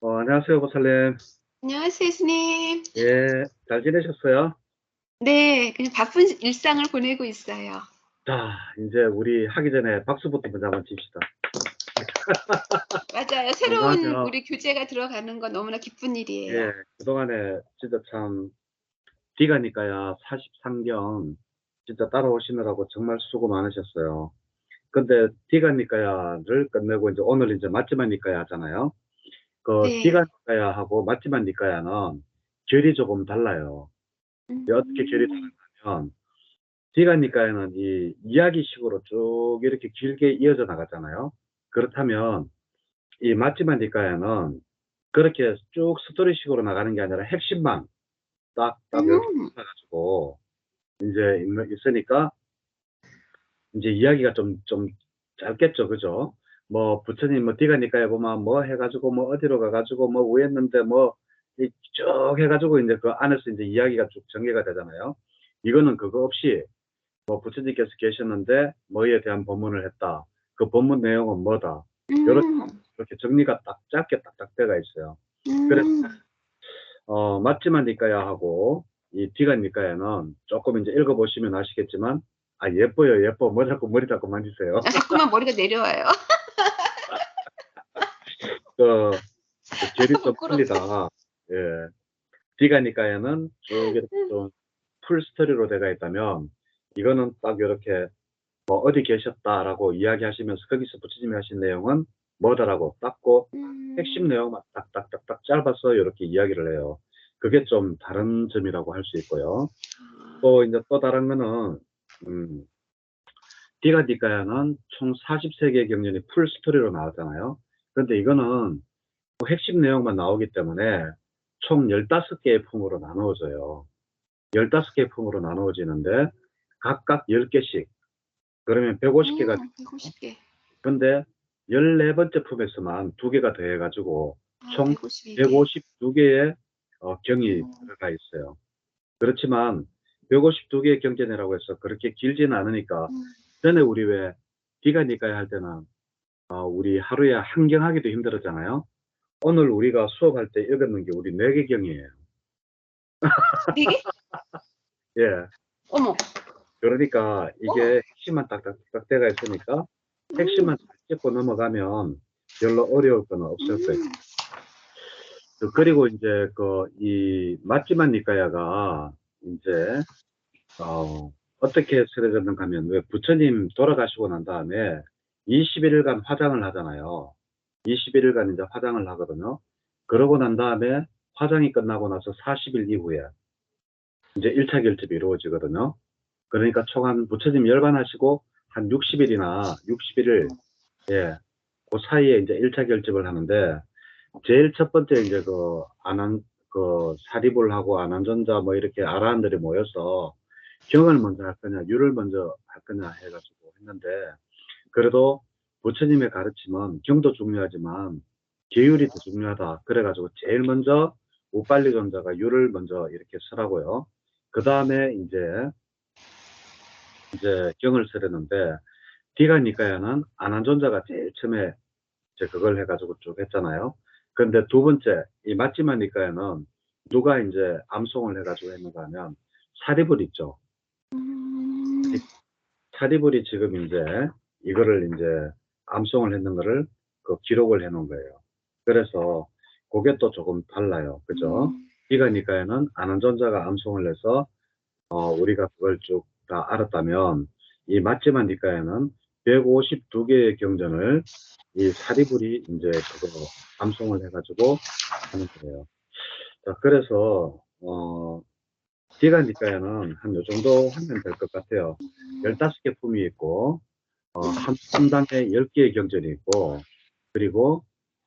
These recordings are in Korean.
안녕하세요, 보살님. 안녕하세요, 스님. 예, 잘 지내셨어요? 네, 그냥 바쁜 일상을 보내고 있어요. 자, 이제 우리 하기 전에 박수부터 먼저 한번 칩시다. 맞아요. 새로운 그동안요, 우리 교재가 들어가는 건 너무나 기쁜 일이에요. 예, 그동안에 진짜 참, 비가니까야 43경 진짜 따라오시느라고 정말 수고 많으셨어요. 근데 비가니까야를 끝내고 이제 오늘 이제 맞지마니까야 하잖아요. 그 네. 비가니까야하고 맞지마니까야는 결이 조금 달라요. 어떻게 결이 음, 다르냐면, 비가니까야는 이 이야기식으로 쭉 이렇게 길게 이어져 나가잖아요. 그렇다면 이 맛집마니까야는 그렇게 쭉 스토리식으로 나가는 게 아니라 핵심만 딱 이렇게 음, 가지고 이제 있으니까 이제 이야기가 좀 짧겠죠, 그죠? 뭐 부처님 뭐 디가니까야 보면 뭐 해가지고 뭐 어디로 가가지고 뭐 우했는데 뭐 쭉 해가지고 이제 그 안에서 이제 이야기가 쭉 전개가 되잖아요. 이거는 그거 없이 뭐 부처님께서 계셨는데 뭐에 대한 법문을 했다. 그 법문 내용은 뭐다. 이렇게, 음, 이렇게 정리가 딱 짧게 딱딱 돼가 있어요. 그래서 음. 맞지만 니까야 하고 이 뒤가 니까야는 조금 이제 읽어보시면 아시겠지만 예뻐요 예뻐 뭐 자꾸 머리 자꾸 만지세요. 아, 자꾸만 머리가 내려와요. 그, 그 결이 좀 부끄럽다. 틀리다. 예. 뒤가 니까야는 쭉 이렇게 좀 풀 스토리로 돼가 있다면 이거는 딱 이렇게 뭐 어디 계셨다라고 이야기하시면서 거기서 부처님이 하신 내용은 뭐다라고 딱고 핵심 음, 내용만 딱딱딱딱 짧아서 이렇게 이야기를 해요. 그게 좀 다른 점이라고 할 수 있고요. 또 이제 또 다른 거는 음, 디가디가야는 총 43개의 경전이 풀 스토리로 나왔잖아요. 그런데 이거는 뭐 핵심 내용만 나오기 때문에 총 15개의 품으로 나누어져요. 15개의 품으로 나누어지는데 각각 10개씩 그러면 150개가 150개. 근데 14번째 품에서만 2개가 더해가지고 아, 총 152개. 152개의 경이 들어가 있어요. 그렇지만 152개의 경전이라고 해서 그렇게 길지는 않으니까 음, 전에 우리 왜 기가니까야 할 때는 우리 하루에 한 경 하기도 힘들었잖아요. 오늘 우리가 수업할 때 읽었는 게 우리 4개 경이에요. 4개? 예. 어머, 그러니까 어머. 이게 핵심만 딱딱딱 돼가 있으니까 음, 핵심만 잘 짚고 넘어가면 별로 어려울 건 없을 거예요. 음, 그리고 이제 이 맞지만 니까야가 이제 어떻게 쓰여졌는가 하면 왜 부처님 돌아가시고 난 다음에 21일간 화장을 하잖아요. 21일간 이제 화장을 하거든요. 그러고 난 다음에 화장이 끝나고 나서 40일 이후에 이제 1차 결집이 이루어지거든요. 그러니까 총 한 부처님 열반하시고 한 60일이나 61일, 예, 그 사이에 이제 1차 결집을 하는데 제일 첫 번째 이제 사리불 하고 아난존자 뭐 이렇게 아라한들이 모여서 경을 먼저 할 거냐, 유를 먼저 할 거냐 해가지고 했는데 그래도 부처님의 가르침은 경도 중요하지만 계율이 더 중요하다. 그래가지고 제일 먼저 우빨리존자가 유를 먼저 이렇게 서라고요. 그 다음에 이제 경을 서려는데 디가니까야는 아난존자가 제일 처음에 이제 그걸 해가지고 쭉 했잖아요. 그런데 두 번째, 이 맞지마니까에는 누가 이제 암송을 해가지고 했는가 하면 사리불 있죠. 음, 사리불이 지금 이제 이거를 이제 암송을 했는 거를 그 기록을 해 놓은 거예요. 그래서 그게 또 조금 달라요. 그죠? 음, 이거니까에는 아난존자가 암송을 해서 우리가 그걸 쭉 다 알았다면 이 맞지마니까에는 152개의 경전을 이 사리불이 이제 그거 암송을 해가지고 하는 거예요. 자, 그래서, 기간니까에는 한 요 정도 하면 될 것 같아요. 15개 품이 있고, 한 품당에 10개의 경전이 있고, 그리고,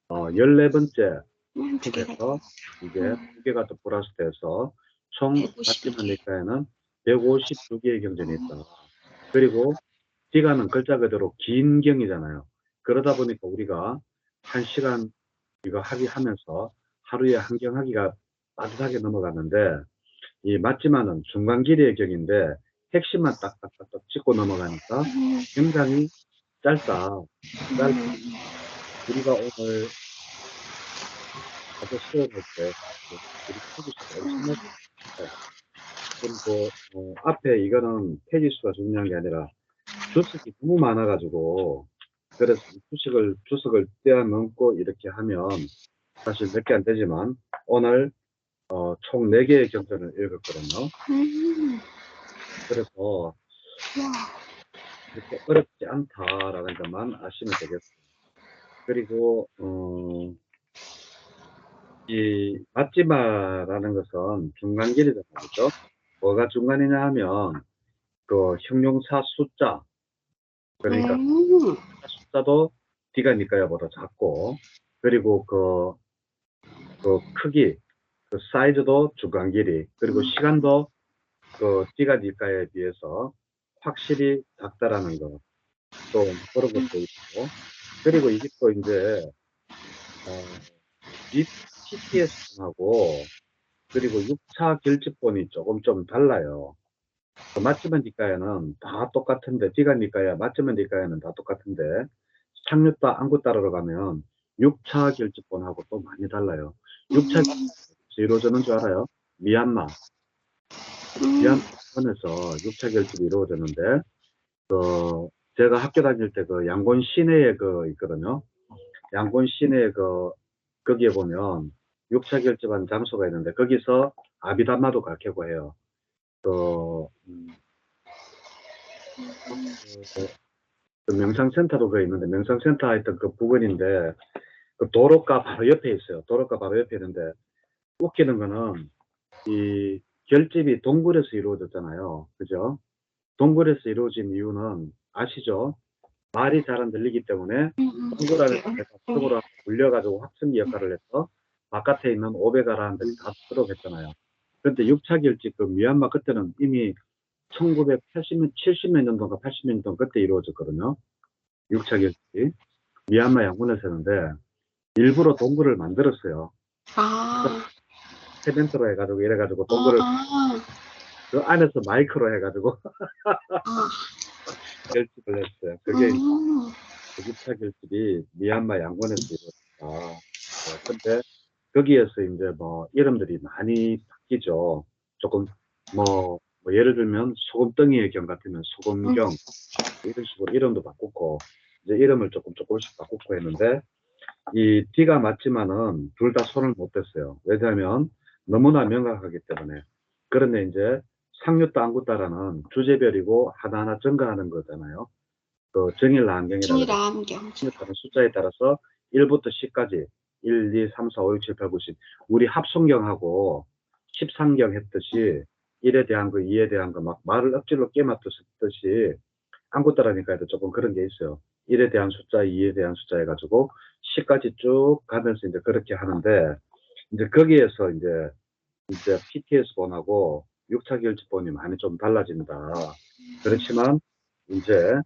14번째 2개가 품에서 이게 음, 2개가 더 플러스 돼서 총 152개. 맞지마니까에는 152개의 경전이 있다. 그리고 기간은 글자 그대로 긴 경이잖아요. 그러다 보니까 우리가 1시간 이거 하면서 하루에 한 경 하기가 빠듯하게 넘어갔는데 이 맞지만은 중간 길이의 경인데 핵심만 딱딱딱딱 짚고 넘어가니까 굉장히 짧다. 짧 음, 우리가 오늘 과자 수혈할 때 우리 폐지수가 엄청나게 있어요. 그리고 앞에 이거는 폐지수가 중요한 게 아니라 주석이 너무 많아가지고 그래서 이 주석을 떼어넘고 이렇게 하면 사실 몇 개 안 되지만 오늘 총 4개의 경전을 읽었거든요. 그래서 와. 그렇게 어렵지 않다라는 것만 아시면 되겠어요. 그리고 이 맞지마라는 것은 중간길이잖아요. 그죠? 뭐가 중간이냐 하면 그 형용사 숫자, 그러니까 숫자도 D가 니까야보다 작고, 그리고 그 크기, 그 사이즈도 중간 길이, 그리고 시간도 그 D가 니까에 비해서 확실히 작다라는 거, 또 그런 것도 있고, 그리고 이게 또 이제 PTS하고 그리고 6차 결집본이 조금 좀 달라요. 그 맞지만 니까야는 다 똑같은데, D가 니까야, 맞지만 니까야는 다 똑같은데, 상류따, 안구따라로 가면 6차 결집본하고 또 많이 달라요. 6차 이루어지는 줄 알아요? 미얀마에서 6차 결집이 이루어졌는데, 그, 제가 학교 다닐 때 그 양곤 시내에 그 있거든요. 양곤 시내에 거기에 보면 6차 결집한 장소가 있는데, 거기서 아비담마도 가르치고 해요. 그 명상센터도 그 있는데, 명상센터 하여튼 그 부근인데, 그 도로가 바로 옆에 있어요. 도로가 바로 옆에 있는데, 웃기는 거는, 이 결집이 동굴에서 이루어졌잖아요. 그죠? 동굴에서 이루어진 이유는 아시죠? 말이 잘 안 들리기 때문에 동굴 안에서 내가 틈으로 물려가지고 확성기 역할을 해서 바깥에 있는 오베가라한들이 다 듣도록 했잖아요. 그런데 6차 결집 그 미얀마 그때는 이미 1980년, 70몇 년도인가 80몇 년도 그때 이루어졌거든요. 6차 결집이. 미얀마 양군에서 했는데 일부러 동굴을 만들었어요. 세멘트로 해가지고 이래가지고 동굴을 그 안에서 마이크로 해가지고 결집을 했어요. 그게 6차 결집이 미얀마 양군에서 이루어졌다. 근데 거기에서 이제 뭐 이름들이 많이 바뀌죠. 조금 뭐 예를 들면 소금덩이의 경 같으면 소금경 이런 식으로 이름도 바꾸고 이제 이름을 조금씩 바꾸고 했는데 이 D가 맞지만은 둘 다 손을 못 댔어요. 왜냐하면 너무나 명확하기 때문에. 그런데 이제 상류따 안구따라는 주제별이고 하나하나 증가하는 거잖아요. 그 정일라 안경이라고 해서 상류따는 숫자에 따라서 1부터 10까지 1, 2, 3, 4, 5, 6, 7, 8, 9, 10 우리 합성경하고 13경 했듯이 1에 대한 거, 2에 대한 거 막 말을 억지로 깨맞듯이 안구따라니까 조금 그런 게 있어요. 1에 대한 숫자, 2에 대한 숫자 해가지고 10까지 쭉 가면서 이제 그렇게 하는데, 이제 거기에서 이제 PTS 본하고 6차 결집본이 많이 좀 달라진다. 그렇지만 이제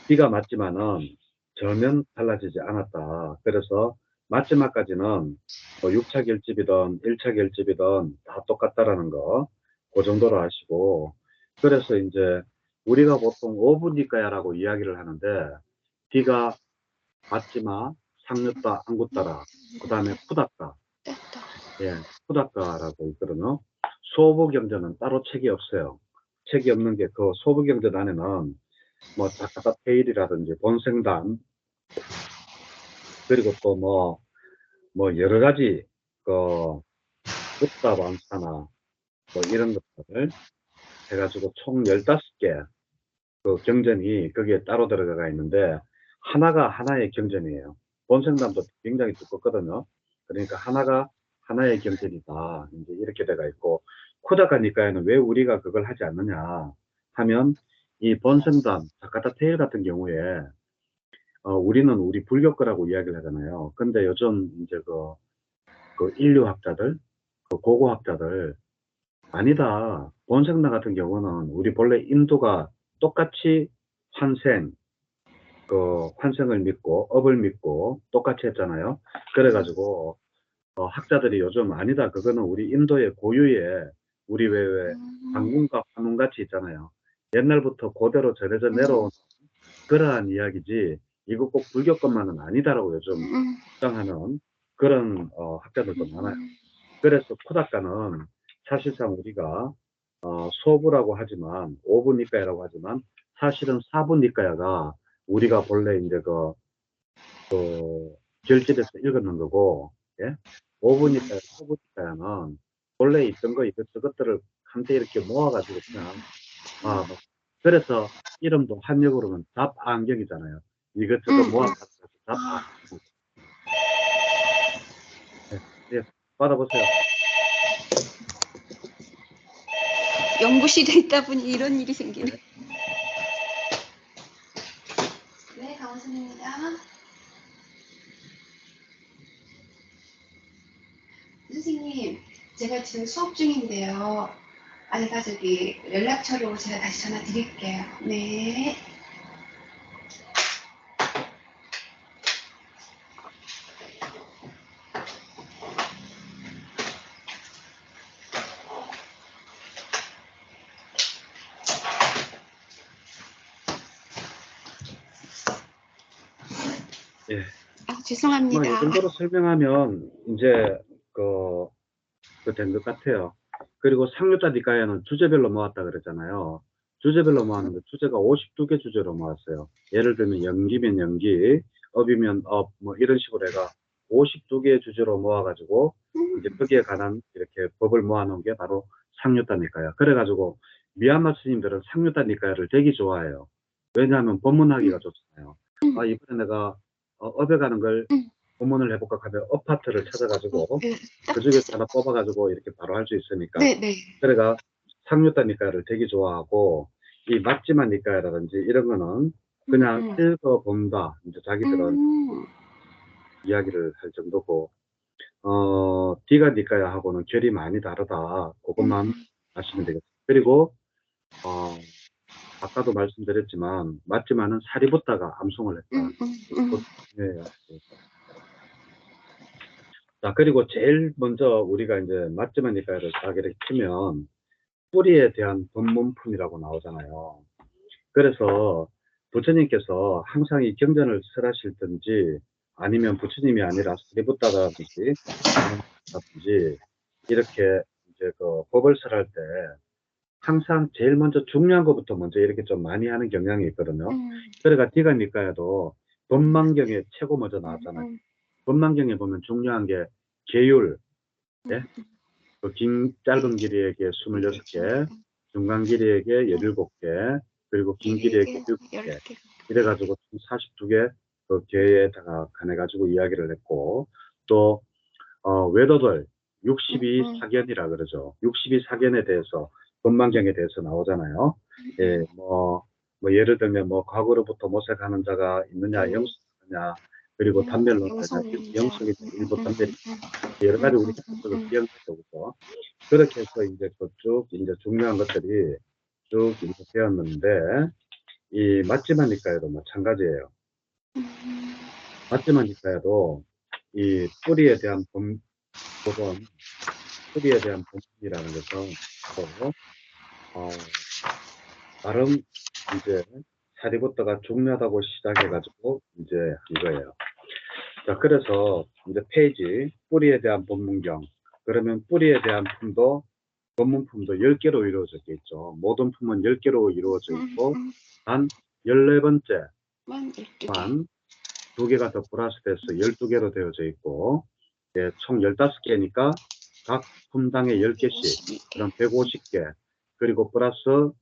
D가 맞지만은 전면 달라지지 않았다. 그래서 마지막까지는 뭐 6차 결집이든 1차 결집이든 다 똑같다라는 거, 그 정도로 아시고, 그래서 이제 우리가 보통 5분니까야라고 이야기를 하는데, D가 맞지마, 상류따, 안구따라, 그 다음에 푸닥가, 예, 푸닥가라고 있거든요. 소부경전은 따로 책이 없어요. 책이 없는 게 그 소부경전 안에는 뭐 자카타 테일이라든지 본생단, 그리고 또 뭐 여러 가지 그 붓다 방사나 뭐 이런 것들을 해가지고 총 15개 그 경전이 거기에 따로 들어가 있는데, 하나가 하나의 경전이에요. 본생담도 굉장히 두껍거든요. 그러니까 하나가 하나의 경전이다. 이제 이렇게 돼가 있고, 코다카니까에는 왜 우리가 그걸 하지 않느냐 하면, 이 본생담, 자카타 테일 같은 경우에 우리는 우리 불교 거라고 이야기를 하잖아요. 근데 요즘 이제 그 인류학자들, 그 고고학자들, 아니다. 본생담 같은 경우는 우리 본래 인도가 똑같이 환생, 그 환생을 믿고 업을 믿고 똑같이 했잖아요. 그래가지고 학자들이 요즘 아니다. 그거는 우리 인도의 고유의 우리 왜 당군과 환웅같이 있잖아요. 옛날부터 그대로 전해져 내려온 그러한 이야기지 이거 꼭 불교 것만은 아니다라고 요즘 주장하는 그런 학자들도 많아요. 그래서 쿠다카는 사실상 우리가 소부라고 하지만 5분니까야라고 하지만 사실은 4분니까야가 우리가 본래 이제 결집해서 읽었는 거고, 예? 5분니까야, 4분니까야는 본래 있던 거 이것저것들을 한테 이렇게 모아가지고 그냥 뭐 그래서 이름도 한역으로는 잡안경이잖아요. 이것저것 모아가지고 잡안경. 예, 받아보세요. 연구실에 있다 보니 이런 일이 생기네. 네, 강원선입니다. 선생님, 제가 지금 수업 중인데요. 아이가 연락처로 제가 다시 전화 드릴게요. 네. 예. 죄송합니다. 이 정도로 설명하면 이제 된 것 같아요. 그리고 상류자 니까야는 주제별로 모았다 그랬잖아요. 주제별로 모았는데 주제가 52개 주제로 모았어요. 예를 들면 연기면 연기, 업이면 업, 뭐 이런 식으로 해가 52개의 주제로 모아가지고 이제 거기에 관한 이렇게 법을 모아놓은 게 바로 상류자 니까야. 그래가지고 미얀마 스님들은 상류자 니까야를 되게 좋아해요. 왜냐하면 법문하기가 좋잖아요. 이번에 내가 업에 가는 걸 법문을 해볼까 하면 업파트를 찾아가지고 그 중에서 하나 뽑아가지고 이렇게 바로 할 수 있으니까. 네. 그래가 상류단 니까야를 되게 좋아하고 이 맞지만 니까야라든지 이런 거는 그냥 읽어본다. 이제 자기들은 이야기를 할 정도고 디가 니까야하고는 결이 많이 다르다. 그것만 아시면 되겠습니다. 그리고 아까도 말씀드렸지만 맞지만은 사리부타가 암송을 했다. 네. 자, 그리고 제일 먼저 우리가 이제 맞지만 니까야를 딱 이렇게 치면 뿌리에 대한 법문품이라고 나오잖아요. 그래서 부처님께서 항상 이 경전을 설하실 든지 아니면 부처님이 아니라 사리부타라든지 이렇게 이제 법을 설할 때 항상 제일 먼저 중요한 것부터 먼저 이렇게 좀 많이 하는 경향이 있거든요. 그러니까 디가 니까야도 법망경에 최고 먼저 나왔잖아요. 법망경에 보면 중요한 게 계율, 예? 짧은 길이에게 26개, 중간 길이에게 17개, 그리고 긴 길이에게 7개. 이래가지고 42개 계에다가 관해가지고 이야기를 했고, 또, 외도들 62사견이라 그러죠. 62사견에 대해서, 법망경에 대해서 나오잖아요. 예, 예를 들면 과거로부터 모색하는 자가 있느냐, 영수느냐, 그리고 단멸론자냐, 영성이냐, 일부 단멸이 여러 가지 우리 속을 기억할 거고 그렇게 해서 이제 쭉 이제 중요한 것들이 쭉 이제 되었는데 이 맞지만 니까야도 마찬가지예요. 맞지만 니까야도 이 뿌리에 대한 법은 뿌리에 대한 본이라는 것은 나름 이제 사리부터가 중요하다고 시작해가지고 이제 한 거예요. 자, 그래서 이제 페이지 뿌리에 대한 법문경 그러면 뿌리에 대한 품도 법문품도 10개로 이루어져 있죠. 모든 품은 10개로 이루어져 있고 단 14번째만 2개가 더 플러스돼서 12개로 되어져 있고 총 15개니까 각 품당에 10개씩 그럼 150개 그리고 플러스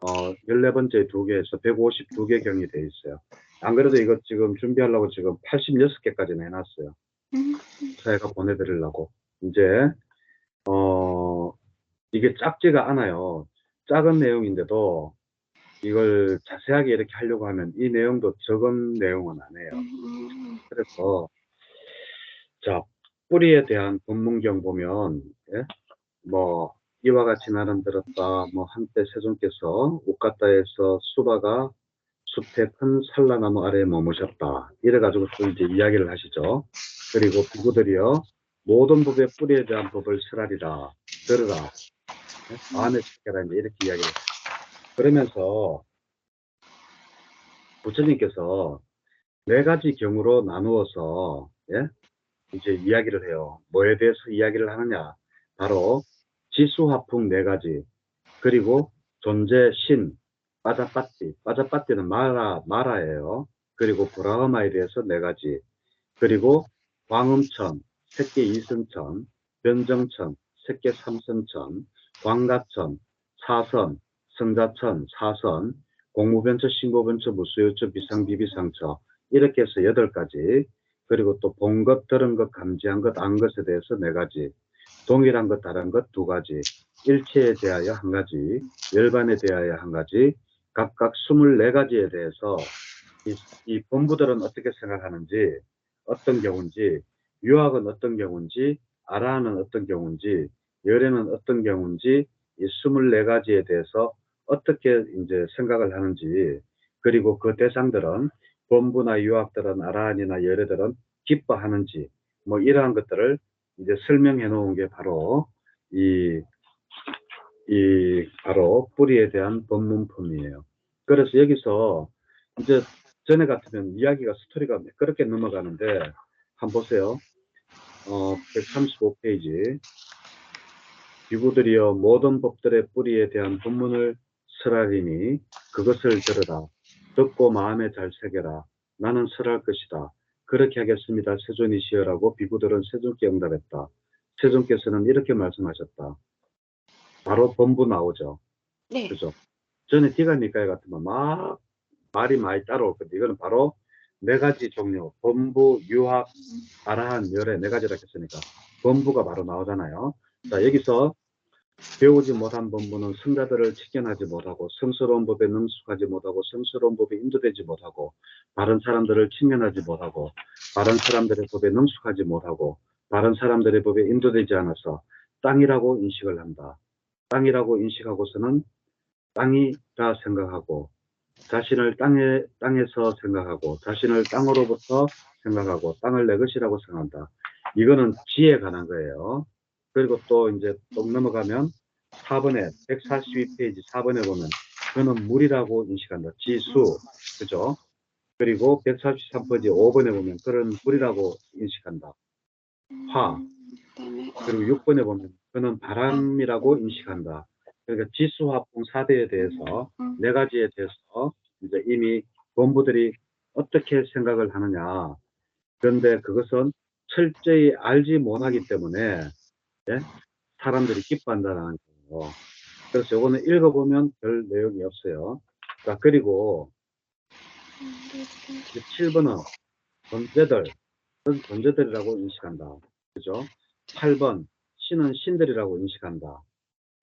14번째 2개에서 152개 경이 되어 있어요. 안 그래도 이거 지금 준비하려고 지금 86개까지는 해놨어요. 저희가 보내드리려고. 이제 이게 작지가 않아요. 작은 내용인데도 이걸 자세하게 이렇게 하려고 하면 이 내용도 적은 내용은 아니에요. 그래서 자, 뿌리에 대한 법문경 보면 이와 같이 나는 들었다. 한때 세존께서 옷가따에서 수바가 숲의 큰 산라나무 아래에 머무셨다. 이래가지고 또 이제 이야기를 하시죠. 그리고 비구들이여 모든 법의 뿌리에 대한 법을 설하리라. 들으라. 마음에 착해라. 이제 이렇게 이야기를 해요. 그러면서 부처님께서 4가지 경우로 나누어서 이제 이야기를 해요. 뭐에 대해서 이야기를 하느냐? 바로 지수화풍 4가지, 그리고 존재, 신, 빠자빠띠는 마라예요. 그리고 브라흐마에 대해서 4가지, 그리고 광음천, 색계 이승천, 변정천, 색계 삼성천, 광가천, 사선, 성자천, 사선, 공무변처, 신고변처, 무수유처, 비상비비상처, 이렇게 해서 8가지, 그리고 또 본 것, 들은 것, 감지한 것, 안 것에 대해서 4가지, 동일한 것, 다른 것 2가지, 일체에 대하여 1가지, 열반에 대하여 1가지, 각각 24가지에 대해서 이 본부들은 어떻게 생각하는지, 어떤 경우인지, 유학은 어떤 경우인지, 아라한은 어떤 경우인지, 열애는 어떤 경우인지, 이 24가지에 대해서 어떻게 이제 생각을 하는지, 그리고 그 대상들은 본부나 유학들은 아라한이나 열애들은 기뻐하는지, 뭐 이러한 것들을 이제 설명해 놓은 게 바로 바로 뿌리에 대한 법문품이에요. 그래서 여기서 이제 전에 같으면 이야기가 스토리가 그렇게 넘어가는데 한번 보세요. 135페이지. 비구들이여 모든 법들의 뿌리에 대한 법문을 설하리니 그것을 들으라. 듣고 마음에 잘 새겨라. 나는 설할 것이다. 그렇게 하겠습니다. 세존이시여라고 비구들은 세존께 응답했다. 세존께서는 이렇게 말씀하셨다. 바로 법문 나오죠. 네. 그죠? 전에 디갈니까야 같으면 막 말이 많이 따라올 건데 이거는 바로 4가지 종류, 범부, 유학, 아라한, 열애 4가지라 했으니까 범부가 바로 나오잖아요. 자, 여기서 배우지 못한 범부는 성자들을 직견하지 못하고 성스러운 법에 능숙하지 못하고 성스러운 법에 인도되지 못하고 바른 사람들을 친견하지 못하고 바른 사람들의 법에 능숙하지 못하고 바른 사람들의 법에 인도되지 않아서 땅이라고 인식을 한다. 땅이라고 인식하고서는 땅이라 생각하고 자신을 땅에서 생각하고 자신을 땅으로부터 생각하고 땅을 내 것이라고 생각한다. 이거는 지에 관한 거예요. 그리고 또 이제 또 넘어가면 4번에 142페이지 4번에 보면 그는 물이라고 인식한다. 지수, 그죠? 그리고 143페이지 5번에 보면 그는 물이라고 인식한다. 화. 그다음에 그리고 6번에 보면 그는 바람이라고 인식한다. 그러니까 지수화풍 4대에 대해서 4가지에 대해서 이제 이미 본부들이 어떻게 생각을 하느냐. 그런데 그것은 철저히 알지 못하기 때문에 예? 사람들이 기뻐한다는 거예요. 그래서 요거는 읽어보면 별 내용이 없어요. 자, 그리고 7번은 존재들이라고 인식한다. 그죠? 8번 신은 신들이라고 인식한다.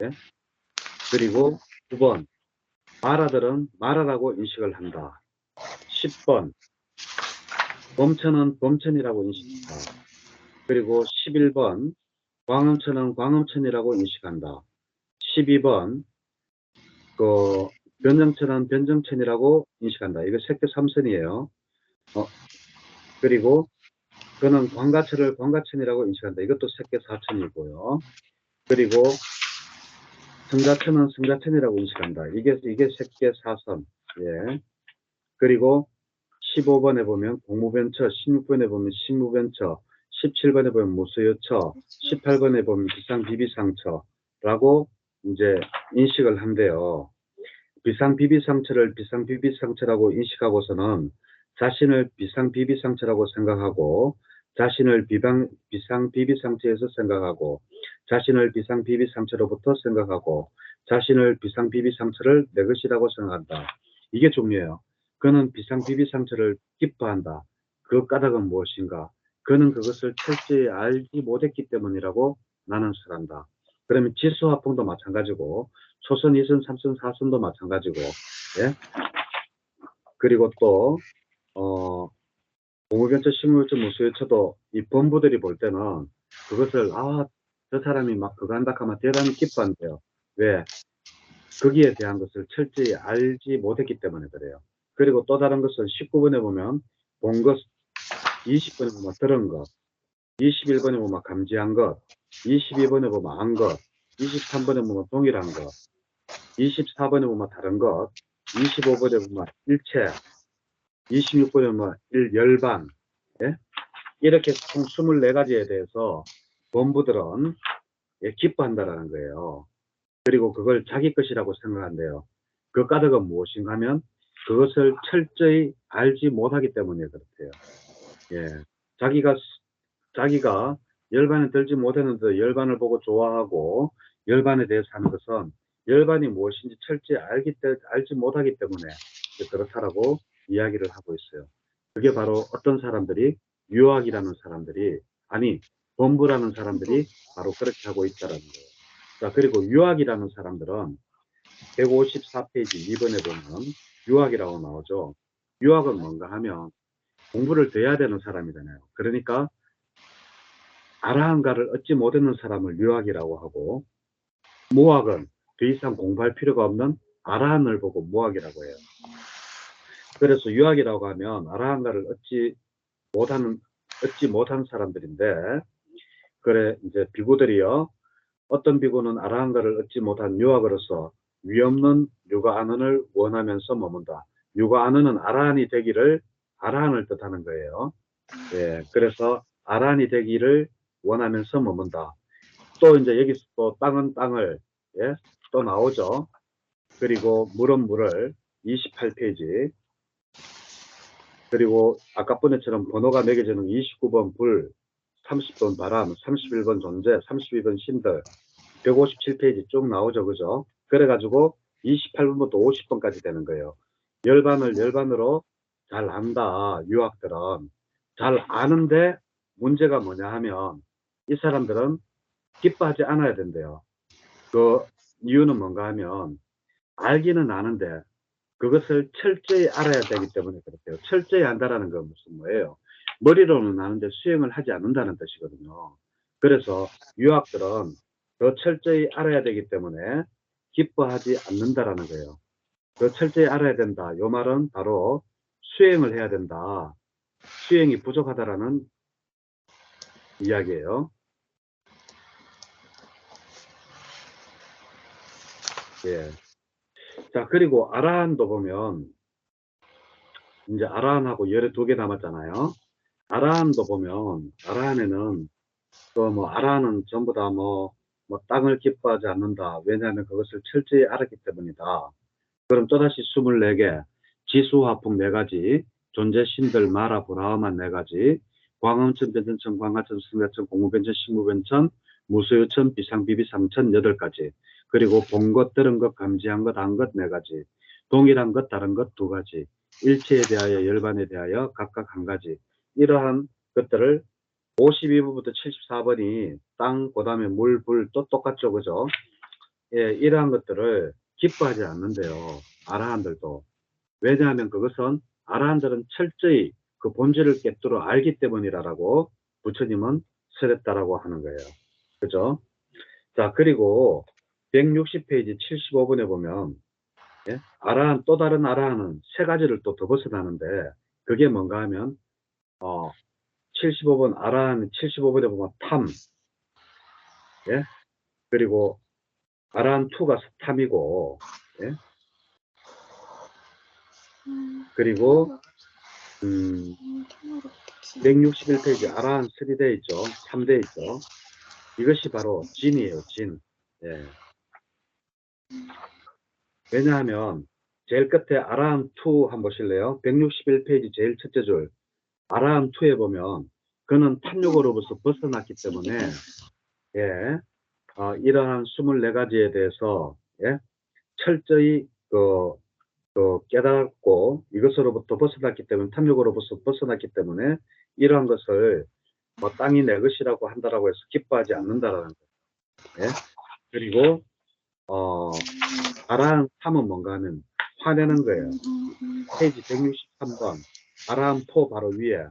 예? 그리고 9번 마라들은 마라라고 인식을 한다. 10번 범천은 범천이라고 인식한다. 그리고 11번 광음천은 광음천이라고 인식한다. 12번 그 변정천은 변정천이라고 인식한다. 이거 색계 3선이에요. 그리고 그는 광가천을 광가천이라고 인식한다. 이것도 색계 4천이고요. 그리고 성자천은 성자천이라고 인식한다. 이게 색계 4선. 예. 그리고 15번에 보면 공무변처, 16번에 보면 신무변처, 17번에 보면 무수유처, 18번에 보면 비상비비상처라고 이제 인식을 한대요. 비상비비상처를 비상비비상처라고 인식하고서는 자신을 비상비비상처라고 생각하고 자신을 비상비비상처에서 생각하고 자신을 비상비비상처로부터 생각하고 자신을 비상비비상처를 내 것이라고 생각한다. 이게 중요해요. 그는 비상비비상처를 기뻐한다. 그 까닭은 무엇인가? 그는 그것을 철저히 알지 못했기 때문이라고 나는 설한다. 그러면 지수화풍도 마찬가지고 초선, 2선, 3선, 4선도 마찬가지고 예? 그리고 또 공무변처, 식물처, 무수유처도 이 본부들이 볼 때는 그것을 저 사람이 막 그거 한다 하면 대단히 기뻐한대요. 왜? 거기에 대한 것을 철저히 알지 못했기 때문에 그래요. 그리고 또 다른 것은 19번에 보면 본 것, 20번에 보면 들은 것, 21번에 보면 감지한 것, 22번에 보면 안 것, 23번에 보면 동일한 것, 24번에 보면 다른 것, 25번에 보면 일체, 26번에 보면 열반, 예? 이렇게 총 24가지에 대해서 본부들은 기뻐한다라는 거예요. 그리고 그걸 자기 것이라고 생각한대요. 그 까닭은 무엇인가 하면 그것을 철저히 알지 못하기 때문에 그렇대요. 예. 자기가 열반에 들지 못했는데 열반을 보고 좋아하고 열반에 대해서 하는 것은 열반이 무엇인지 철저히 알지 못하기 때문에 그렇다라고 이야기를 하고 있어요. 그게 바로 어떤 사람들이 유학이라는 사람들이 아니 본부라는 사람들이 바로 그렇게 하고 있다라는 거예요. 자, 그리고 유학이라는 사람들은 154페이지 2번에 보면 유학이라고 나오죠. 유학은 뭔가 하면 공부를 더 해야 되는 사람이잖아요. 그러니까 아라한가를 얻지 못했는 사람을 유학이라고 하고 무학은 더 이상 공부할 필요가 없는 아라한을 보고 무학이라고 해요. 그래서 유학이라고 하면 아라한가를 얻지 못한 사람들인데 그래 이제 비구들이요. 어떤 비구는 아라한가를 얻지 못한 유학으로서 위없는 유가안언을 원하면서 머문다. 유가안언은 아라한이 되기를 아라한을 뜻하는 거예요. 예, 그래서 아라한이 되기를 원하면서 머문다. 또 이제 여기서 또 땅은 땅을 예, 또 나오죠. 그리고 물은 물을 28페이지 그리고 아까 번에처럼 번호가 매겨지는 29번 불 30번 바람 31번 존재 32번 신들 157페이지 쭉 나오죠. 그죠? 그래가지고 28번부터 50번까지 되는 거예요. 열반을 열반으로 잘 안다. 유학들은 잘 아는데 문제가 뭐냐 하면 이 사람들은 기뻐하지 않아야 된대요. 그 이유는 뭔가 하면 알기는 아는데 그것을 철저히 알아야 되기 때문에 그렇대요. 철저히 안다라는 건 무슨 뭐예요? 머리로는 아는데 수행을 하지 않는다는 뜻이거든요. 그래서 유학들은 더 철저히 알아야 되기 때문에 기뻐하지 않는다라는 거예요. 더 철저히 알아야 된다. 요 말은 바로 수행을 해야 된다. 수행이 부족하다라는 이야기예요. 예. 자, 그리고 아라한도 보면 이제 아라한하고 열에 2개 남았잖아요. 아라한도 보면 아라한에는 또 뭐 아라한은 전부 다 뭐 땅을 기뻐하지 않는다. 왜냐하면 그것을 철저히 알았기 때문이다. 그럼 또다시 24개 지수화풍 4가지 존재 신들 마라 브라흐만 4가지 광음천 변천천 광하천 승가천 공무변천 식무변천 무소유천 비상비비상천 8가지 그리고 본 것 들은 것 감지한 것 안 것 4가지 동일한 것 다른 것 2가지 일체에 대하여 열반에 대하여 각각 1가지 이러한 것들을 52부부터 74번이 땅, 그 다음에 물, 불, 또 똑같죠. 그죠? 예, 이러한 것들을 기뻐하지 않는데요. 아라한들도. 왜냐하면 그것은 아라한들은 철저히 그 본질을 깨뜨려 알기 때문이라고 부처님은 설했다라고 하는 거예요. 그죠? 자, 그리고 160페이지 75번에 보면, 예? 아라한, 또 다른 아라한은 3가지를 또 더 벗어나는데, 그게 뭔가 하면, 75번, 아라한 75번에 보면 탐, 예? 그리고 아라한 2가 탐이고, 예? 그리고, 161페이지 아라한 3대 있죠. 3대 있죠. 이것이 바로 진이에요. 진. 예. 왜냐하면 제일 끝에 아라한 2 한번 보실래요? 161페이지 제일 첫째 줄 아라한 2에 보면 그는 탐욕으로부터 벗어났기 때문에 예. 이러한 24가지에 대해서 예? 철저히 깨닫고 이것으로부터 벗어났기 때문에 탐욕으로부터 벗어났기 때문에 이러한 것을 뭐 땅이 내 것이라고 한다라고 해서 기뻐하지 않는다라는 거예요. 예? 그리고 아라한 3은 뭔가 하면 화내는 거예요. 페이지 163번 아라한 4 바로 위에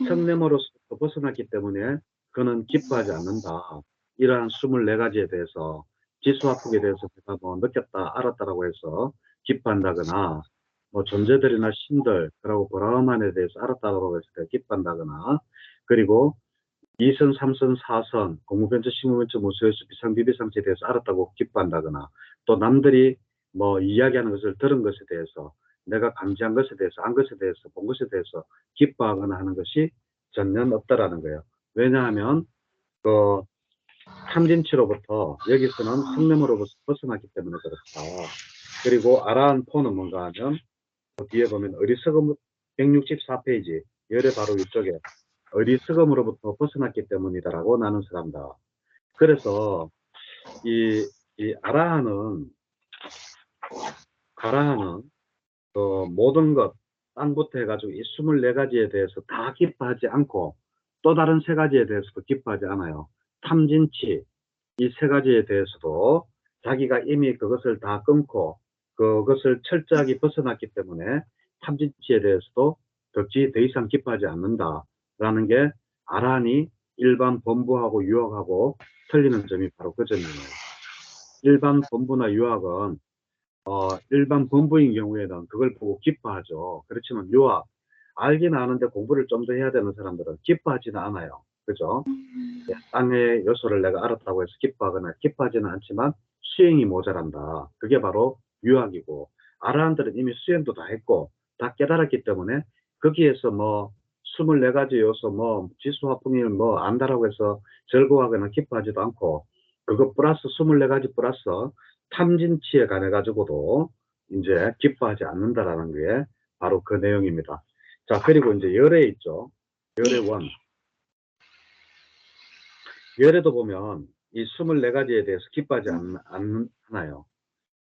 성냄으로서 벗어났기 때문에 그는 기뻐하지 않는다. 이러한 24가지에 대해서 지수화풍에 대해서 제가 뭐 느꼈다 알았다라고 해서 기뻐한다거나 뭐 존재들이나 신들 그리고 브라흐만에 대해서 알았다라고 해서 기뻐한다거나 그리고 2선, 3선, 4선, 공무변처, 식무변처, 무소유수, 비상비비상처에 대해서 알았다고 기뻐한다거나 또 남들이 뭐 이야기하는 것을 들은 것에 대해서 내가 감지한 것에 대해서 안 것에 대해서 본 것에 대해서 기뻐하거나 하는 것이 전혀 없다라는 거예요. 왜냐하면 그 탐진치로부터 여기서는 성냄으로부터 벗어났기 때문에 그렇다. 그리고 아라한 포는 뭔가 하면 그 뒤에 보면 어리석음 164페이지 열의 바로 위쪽에 어리석음으로부터 벗어났기 때문이다라고 나눈 사람다. 그래서 이 가라한은 모든 것 땅부터 해가지고 이 24가지에 대해서 다 기뻐하지 않고 또 다른 3가지에 대해서도 기뻐하지 않아요. 탐진치 이 3가지에 대해서도 자기가 이미 그것을 다 끊고 그것을 철저하게 벗어났기 때문에 탐진치에 대해서도 더 이상 기뻐하지 않는다라는 게 아란이 일반 범부하고 유학하고 틀리는 점이 바로 그 점이에요. 일반 범부나 유학은 일반 범부인 경우에는 그걸 보고 기뻐하죠. 그렇지만 유학 알긴 아는데 공부를 좀 더 해야 되는 사람들은 기뻐하지는 않아요. 그죠? 예, 땅의 요소를 내가 알았다고 해서 기뻐하거나 기뻐하지는 않지만 수행이 모자란다. 그게 바로 유학이고 아라한들은 이미 수행도 다 했고 다 깨달았기 때문에 거기에서 뭐 24가지 요소 뭐 지수화풍일 뭐 안다라고 해서 즐거워하거나 기뻐하지도 않고 그거 플러스 24가지 플러스 탐진치에 관해 가지고도 이제 기뻐하지 않는다라는 게 바로 그 내용입니다. 자, 그리고 이제 열애 있죠. 열애원. 열애도 보면 이 24가지에 대해서 기뻐하지 않아요.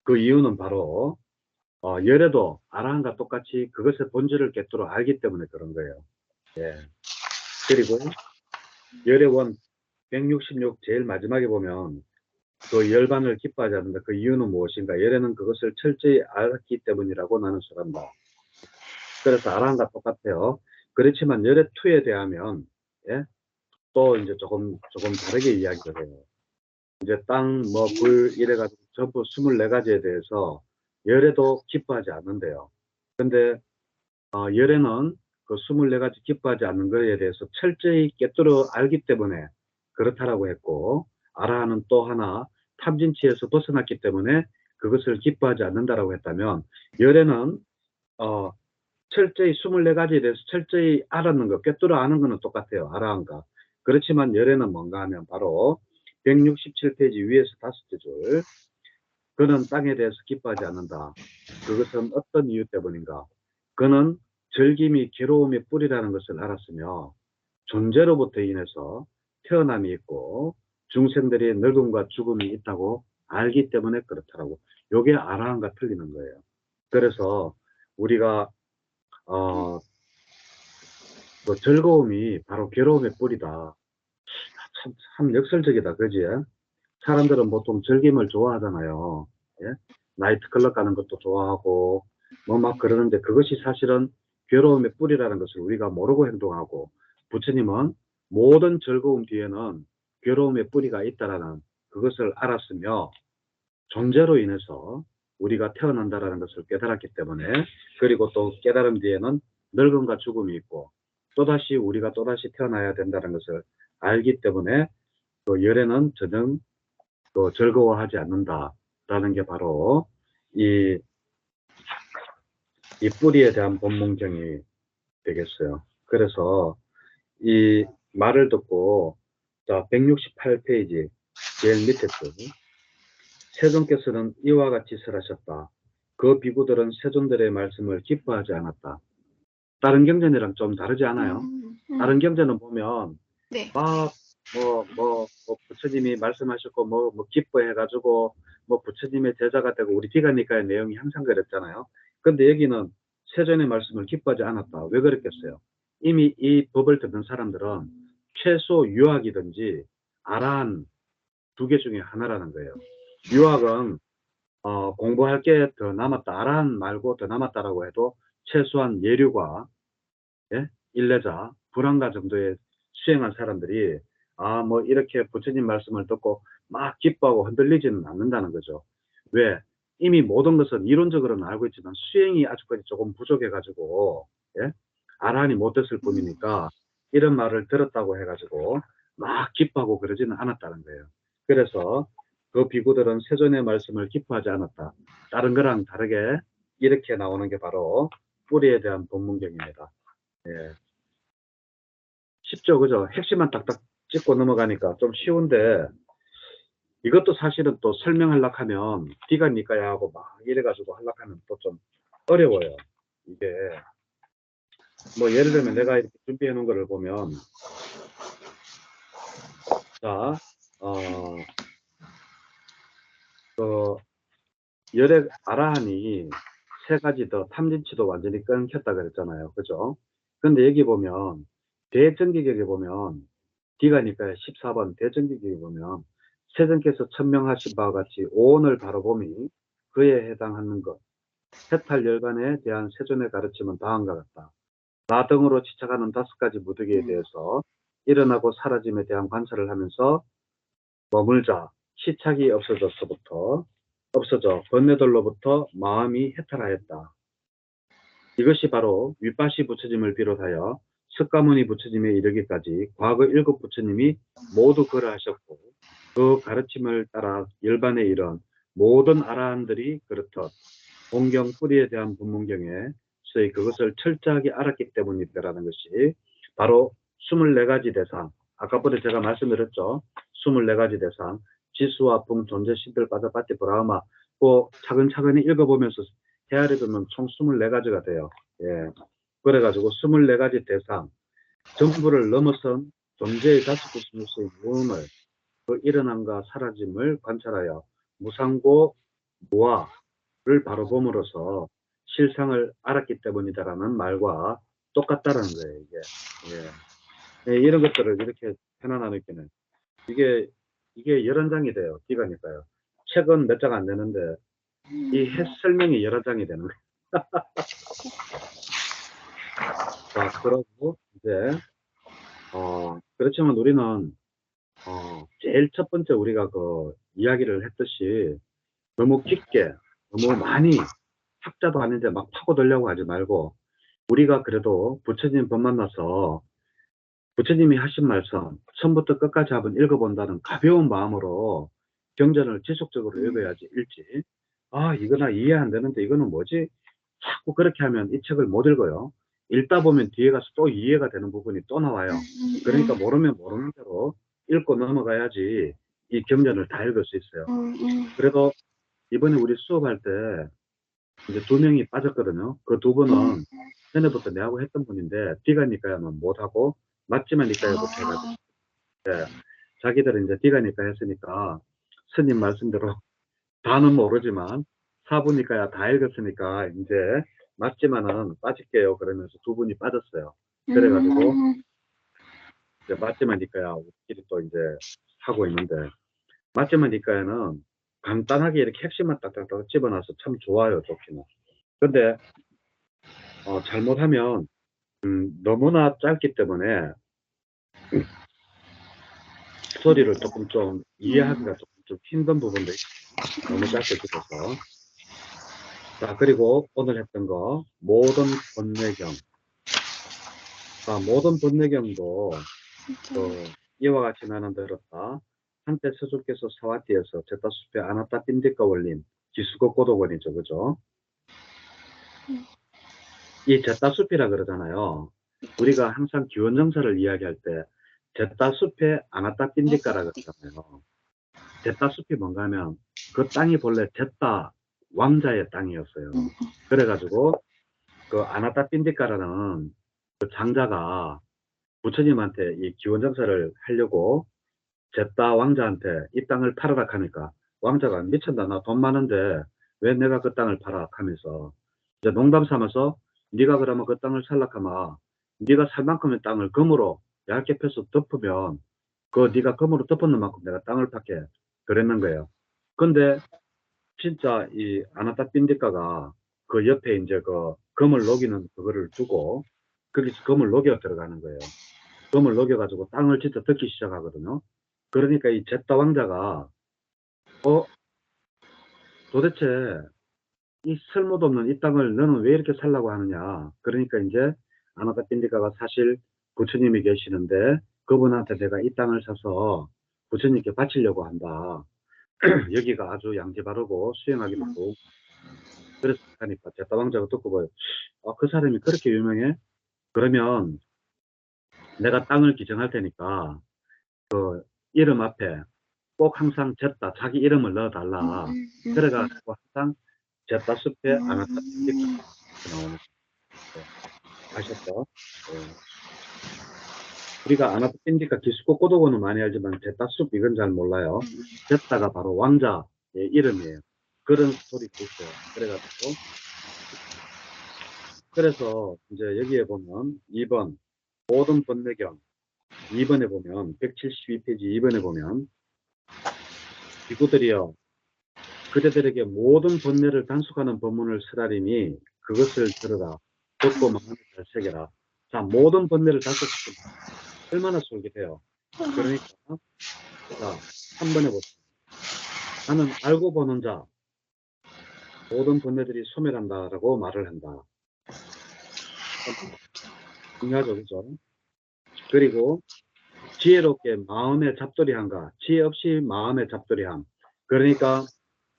그 이유는 바로 열애도 아라한과 똑같이 그것의 본질을 깨뜨려 알기 때문에 그런 거예요. 예. 그리고 열애원 166 제일 마지막에 보면 그 열반을 기뻐하지 않는다. 그 이유는 무엇인가? 열애는 그것을 철저히 알았기 때문이라고 나는 설한다. 그래서 아라한과 똑같아요. 그렇지만 열애2에 대하면 예? 또 이제 조금 다르게 이야기를 해요. 이제 땅, 뭐, 불, 이래가지고 전부 24가지에 대해서 열애도 기뻐하지 않는데요. 근데, 열애는 그 24가지 기뻐하지 않는 것에 대해서 철저히 깨뜨려 알기 때문에 그렇다라고 했고, 아라하는 또 하나 탐진치에서 벗어났기 때문에 그것을 기뻐하지 않는다라고 했다면, 열애는, 철저히 24가지에 대해서 철저히 알았는 것, 꿰뚫어 아는 것은 똑같아요. 아라한가. 그렇지만 열애는 뭔가 하면 바로 167페이지 위에서 5째 줄. 그는 땅에 대해서 기뻐하지 않는다. 그것은 어떤 이유 때문인가? 그는 즐김이 괴로움의 뿌리라는 것을 알았으며 존재로부터 인해서 태어남이 있고 중생들이 늙음과 죽음이 있다고 알기 때문에 그렇다라고. 요게 아라한과 틀리는 거예요. 그래서 우리가 그 즐거움이 바로 괴로움의 뿌리다. 참 역설적이다. 그지? 사람들은 보통 즐김을 좋아하잖아요. 예? 나이트클럽 가는 것도 좋아하고 뭐 막 그러는데 그것이 사실은 괴로움의 뿌리라는 것을 우리가 모르고 행동하고 부처님은 모든 즐거움 뒤에는 괴로움의 뿌리가 있다라는 그것을 알았으며 존재로 인해서 우리가 태어난다라는 것을 깨달았기 때문에 그리고 또 깨달은 뒤에는 늙음과 죽음이 있고 또다시 우리가 또다시 태어나야 된다는 것을 알기 때문에 그 열애는 전혀 즐거워하지 않는다라는 게 바로 이 뿌리에 대한 본문경이 되겠어요. 그래서 이 말을 듣고 자 168페이지 제일 밑에 쪽 세존께서는 이와 같이 설하셨다. 그 비구들은 세존들의 말씀을 기뻐하지 않았다. 다른 경전이랑 좀 다르지 않아요? 다른 경전은 보면 네. 막 부처님이 말씀하셨고 뭐 기뻐해가지고 뭐 부처님의 제자가 되고 우리 디가니까의 내용이 항상 그랬잖아요. 근데 여기는 세존의 말씀을 기뻐하지 않았다. 왜 그랬겠어요? 이미 이 법을 듣는 사람들은 최소 유학이든지 아라한 2개 중에 하나라는 거예요. 유학은 공부할 게 더 남았다. 아라한 말고 더 남았다라고 해도 최소한 예류과 예? 일례자, 불안가 정도의 수행한 사람들이 뭐 이렇게 부처님 말씀을 듣고 막 기뻐하고 흔들리지는 않는다는 거죠. 왜? 이미 모든 것은 이론적으로는 알고 있지만 수행이 아직까지 조금 부족해가지고 예? 아란이 못됐을 뿐이니까 이런 말을 들었다고 해가지고 막 기뻐하고 그러지는 않았다는 거예요. 그래서 그 비구들은 세존의 말씀을 기뻐하지 않았다. 다른 거랑 다르게 이렇게 나오는 게 바로 뿌리에 대한 본문경입니다. 예. 쉽죠, 그죠? 핵심만 딱딱 짚고 넘어가니까 좀 쉬운데, 이것도 사실은 또 설명하려고 하면 니가 니까야 하고 막 이래가지고 하려고 하면 또 좀 어려워요. 이게 뭐 예를 들면 내가 이렇게 준비해 놓은 거를 보면, 자, 열의 아라한이 세 가지 더 탐진치도 완전히 끊겼다 그랬잖아요. 그죠? 근데 여기 보면 대전기격에 보면 D가니까 14번 대전기격에 보면 세전께서 천명하신 바와 같이 오온을 바라봄이 그에 해당하는 것. 해탈 열반에 대한 세존의 가르침은 다음과 같다. 나 등으로 지쳐가는 5가지 무더기에 대해서 일어나고 사라짐에 대한 관찰을 하면서 머물자. 시착이 없어져 번뇌들로부터 마음이 해탈하였다. 이것이 바로 윗바시 부처님을 비롯하여 석가모니 부처님에 이르기까지 과거 7 부처님이 모두 그러하셨고, 그 가르침을 따라 열반에 이른 모든 아라한들이 그렇듯 본경 뿌리에 대한 법문경에서의 그것을 철저하게 알았기 때문이다라는 것이 바로 24가지 대상, 아까부터 제가 말씀드렸죠. 24가지 대상, 지수와 풍, 존재, 시들, 바다바티, 브라흐마, 그 차근차근히 읽어보면서 헤아려보면 총 24가지가 돼요. 예. 그래가지고 24가지 대상, 전부를 넘어선 존재의 5구수의 무음을, 그 일어남과 사라짐을 관찰하여 무상고 무아를 바로 봄으로써 실상을 알았기 때문이다라는 말과 똑같다라는 거예요, 이게. 예. 예, 이런 것들을 이렇게 편안하게는 이게 11장이 돼요. 기가니까요. 책은 몇 장 안 되는데 이 설명이 11장이 되는 거예요. 자, 그러고 이제 그렇지만 우리는 제일 첫 번째 우리가 그 이야기를 했듯이 너무 깊게 너무 많이 학자도 아닌데 막 파고들려고 하지 말고, 우리가 그래도 부처님 법 만나서 부처님이 하신 말씀 처음부터 끝까지 한번 읽어본다는 가벼운 마음으로 경전을 지속적으로 읽어야지 읽지. 아, 이거 나 이해 안 되는데 이거는 뭐지? 자꾸 그렇게 하면 이 책을 못 읽어요. 읽다 보면 뒤에 가서 또 이해가 되는 부분이 또 나와요. 그러니까 모르면 모르는 대로 읽고 넘어가야지 이 경전을 다 읽을 수 있어요. 그래도 이번에 우리 수업할 때 이제 2명이 빠졌거든요. 그 2분은 전에부터 내하고 했던 분인데 비가니까야만 못하고 맞지만 니까야부터 해가지고 자기들은 이제 비가니까 했으니까 스님 말씀대로 다는 모르지만 4분이니까야 다 읽었으니까 이제 맞지만은 빠질게요 그러면서 2분이 빠졌어요. 그래가지고 이제 맞지만니까야 우리끼리 또 이제 하고 있는데, 맞지만니까야는 간단하게 이렇게 핵심만 딱딱딱 집어놔서 참 좋아요, 좋기는. 근데 잘못하면 너무나 짧기 때문에 스토리를 조금 좀 이해하기가 조금 좀 힘든 부분도 있어요. 너무 짧게 찍어서. 자, 그리고 오늘 했던 거 모든 번뇌경. 자, 모든 번뇌경도 이와 같이 나는 들었다. 한때 서주께서 사와티에서 제타숲의 아나타 빈디카 원린 기수거 고도원이죠, 그죠? 이 제타숲이라 그러잖아요. 우리가 항상 기원정사를 이야기할 때 제타숲의 아나타 빈디카라 그러잖아요. 제타숲이 뭔가 하면 그 땅이 본래 제타 왕자의 땅이었어요. 그래가지고 그 아나타 빈디카라는 그 장자가 부처님한테 이 기원정사를 하려고 제타 왕자한테 이 땅을 팔아라 하니까 왕자가 미쳤다, 나 돈 많은데 왜 내가 그 땅을 팔아 하면서 이제 농담 삼아서 네가 그러면 그 땅을 살락하마, 네가 살 만큼의 땅을 금으로 얇게 펴서 덮으면 그 네가 금으로 덮었는 만큼 내가 땅을 팔게 그랬는 거예요. 근데 진짜 이 아나타 빈디카가 그 옆에 이제 그 금을 녹이는 그거를 두고 거기서 금을 녹여 들어가는 거예요. 금을 녹여가지고 땅을 진짜 덮기 시작하거든요. 그러니까 이 제타 왕자가 도대체 이 쓸모없는 이 땅을 너는 왜 이렇게 살라고 하느냐. 그러니까 이제 아나타 빈디카가 사실 부처님이 계시는데 그분한테 내가 이 땅을 사서 부처님께 바치려고 한다. 여기가 아주 양지 바르고 수행하기도 좋고. 그래서 하니까 제타 왕자가 듣고 봐요. 그 사람이 그렇게 유명해? 그러면 내가 땅을 기증할 테니까 그 이름 앞에 꼭 항상 쟀다 자기 이름을 넣어달라. 그래가지고 항상 쟀다 숲에 아나타 인디카 나오는 거 아셨죠? 우리가 아나타 인디카 기스코 꼬도고는 많이 알지만 쟀다 숲 이건 잘 몰라요. 쟀다가 바로 왕자의 이름이에요. 그런 스토리가 있어요. 그래가지고 그래서 이제 여기에 보면 2번 모든 번뇌경 2번에 보면 172페이지 2번에 보면 비구들이여 그대들에게 모든 번뇌를 단속하는 법문을 쓰라리니 그것을 들으라. 듣고 마음에 잘 새겨라. 자, 모든 번뇌를 단속시키면 얼마나 솔깃해요. 그러니까 자, 3번에 보세요. 나는 알고 보는 자 모든 번뇌들이 소멸한다라고 말을 한다. 중요하죠, 그죠? 그리고 지혜롭게 마음의 잡돌이함과 지혜 없이 마음의 잡돌이함. 그러니까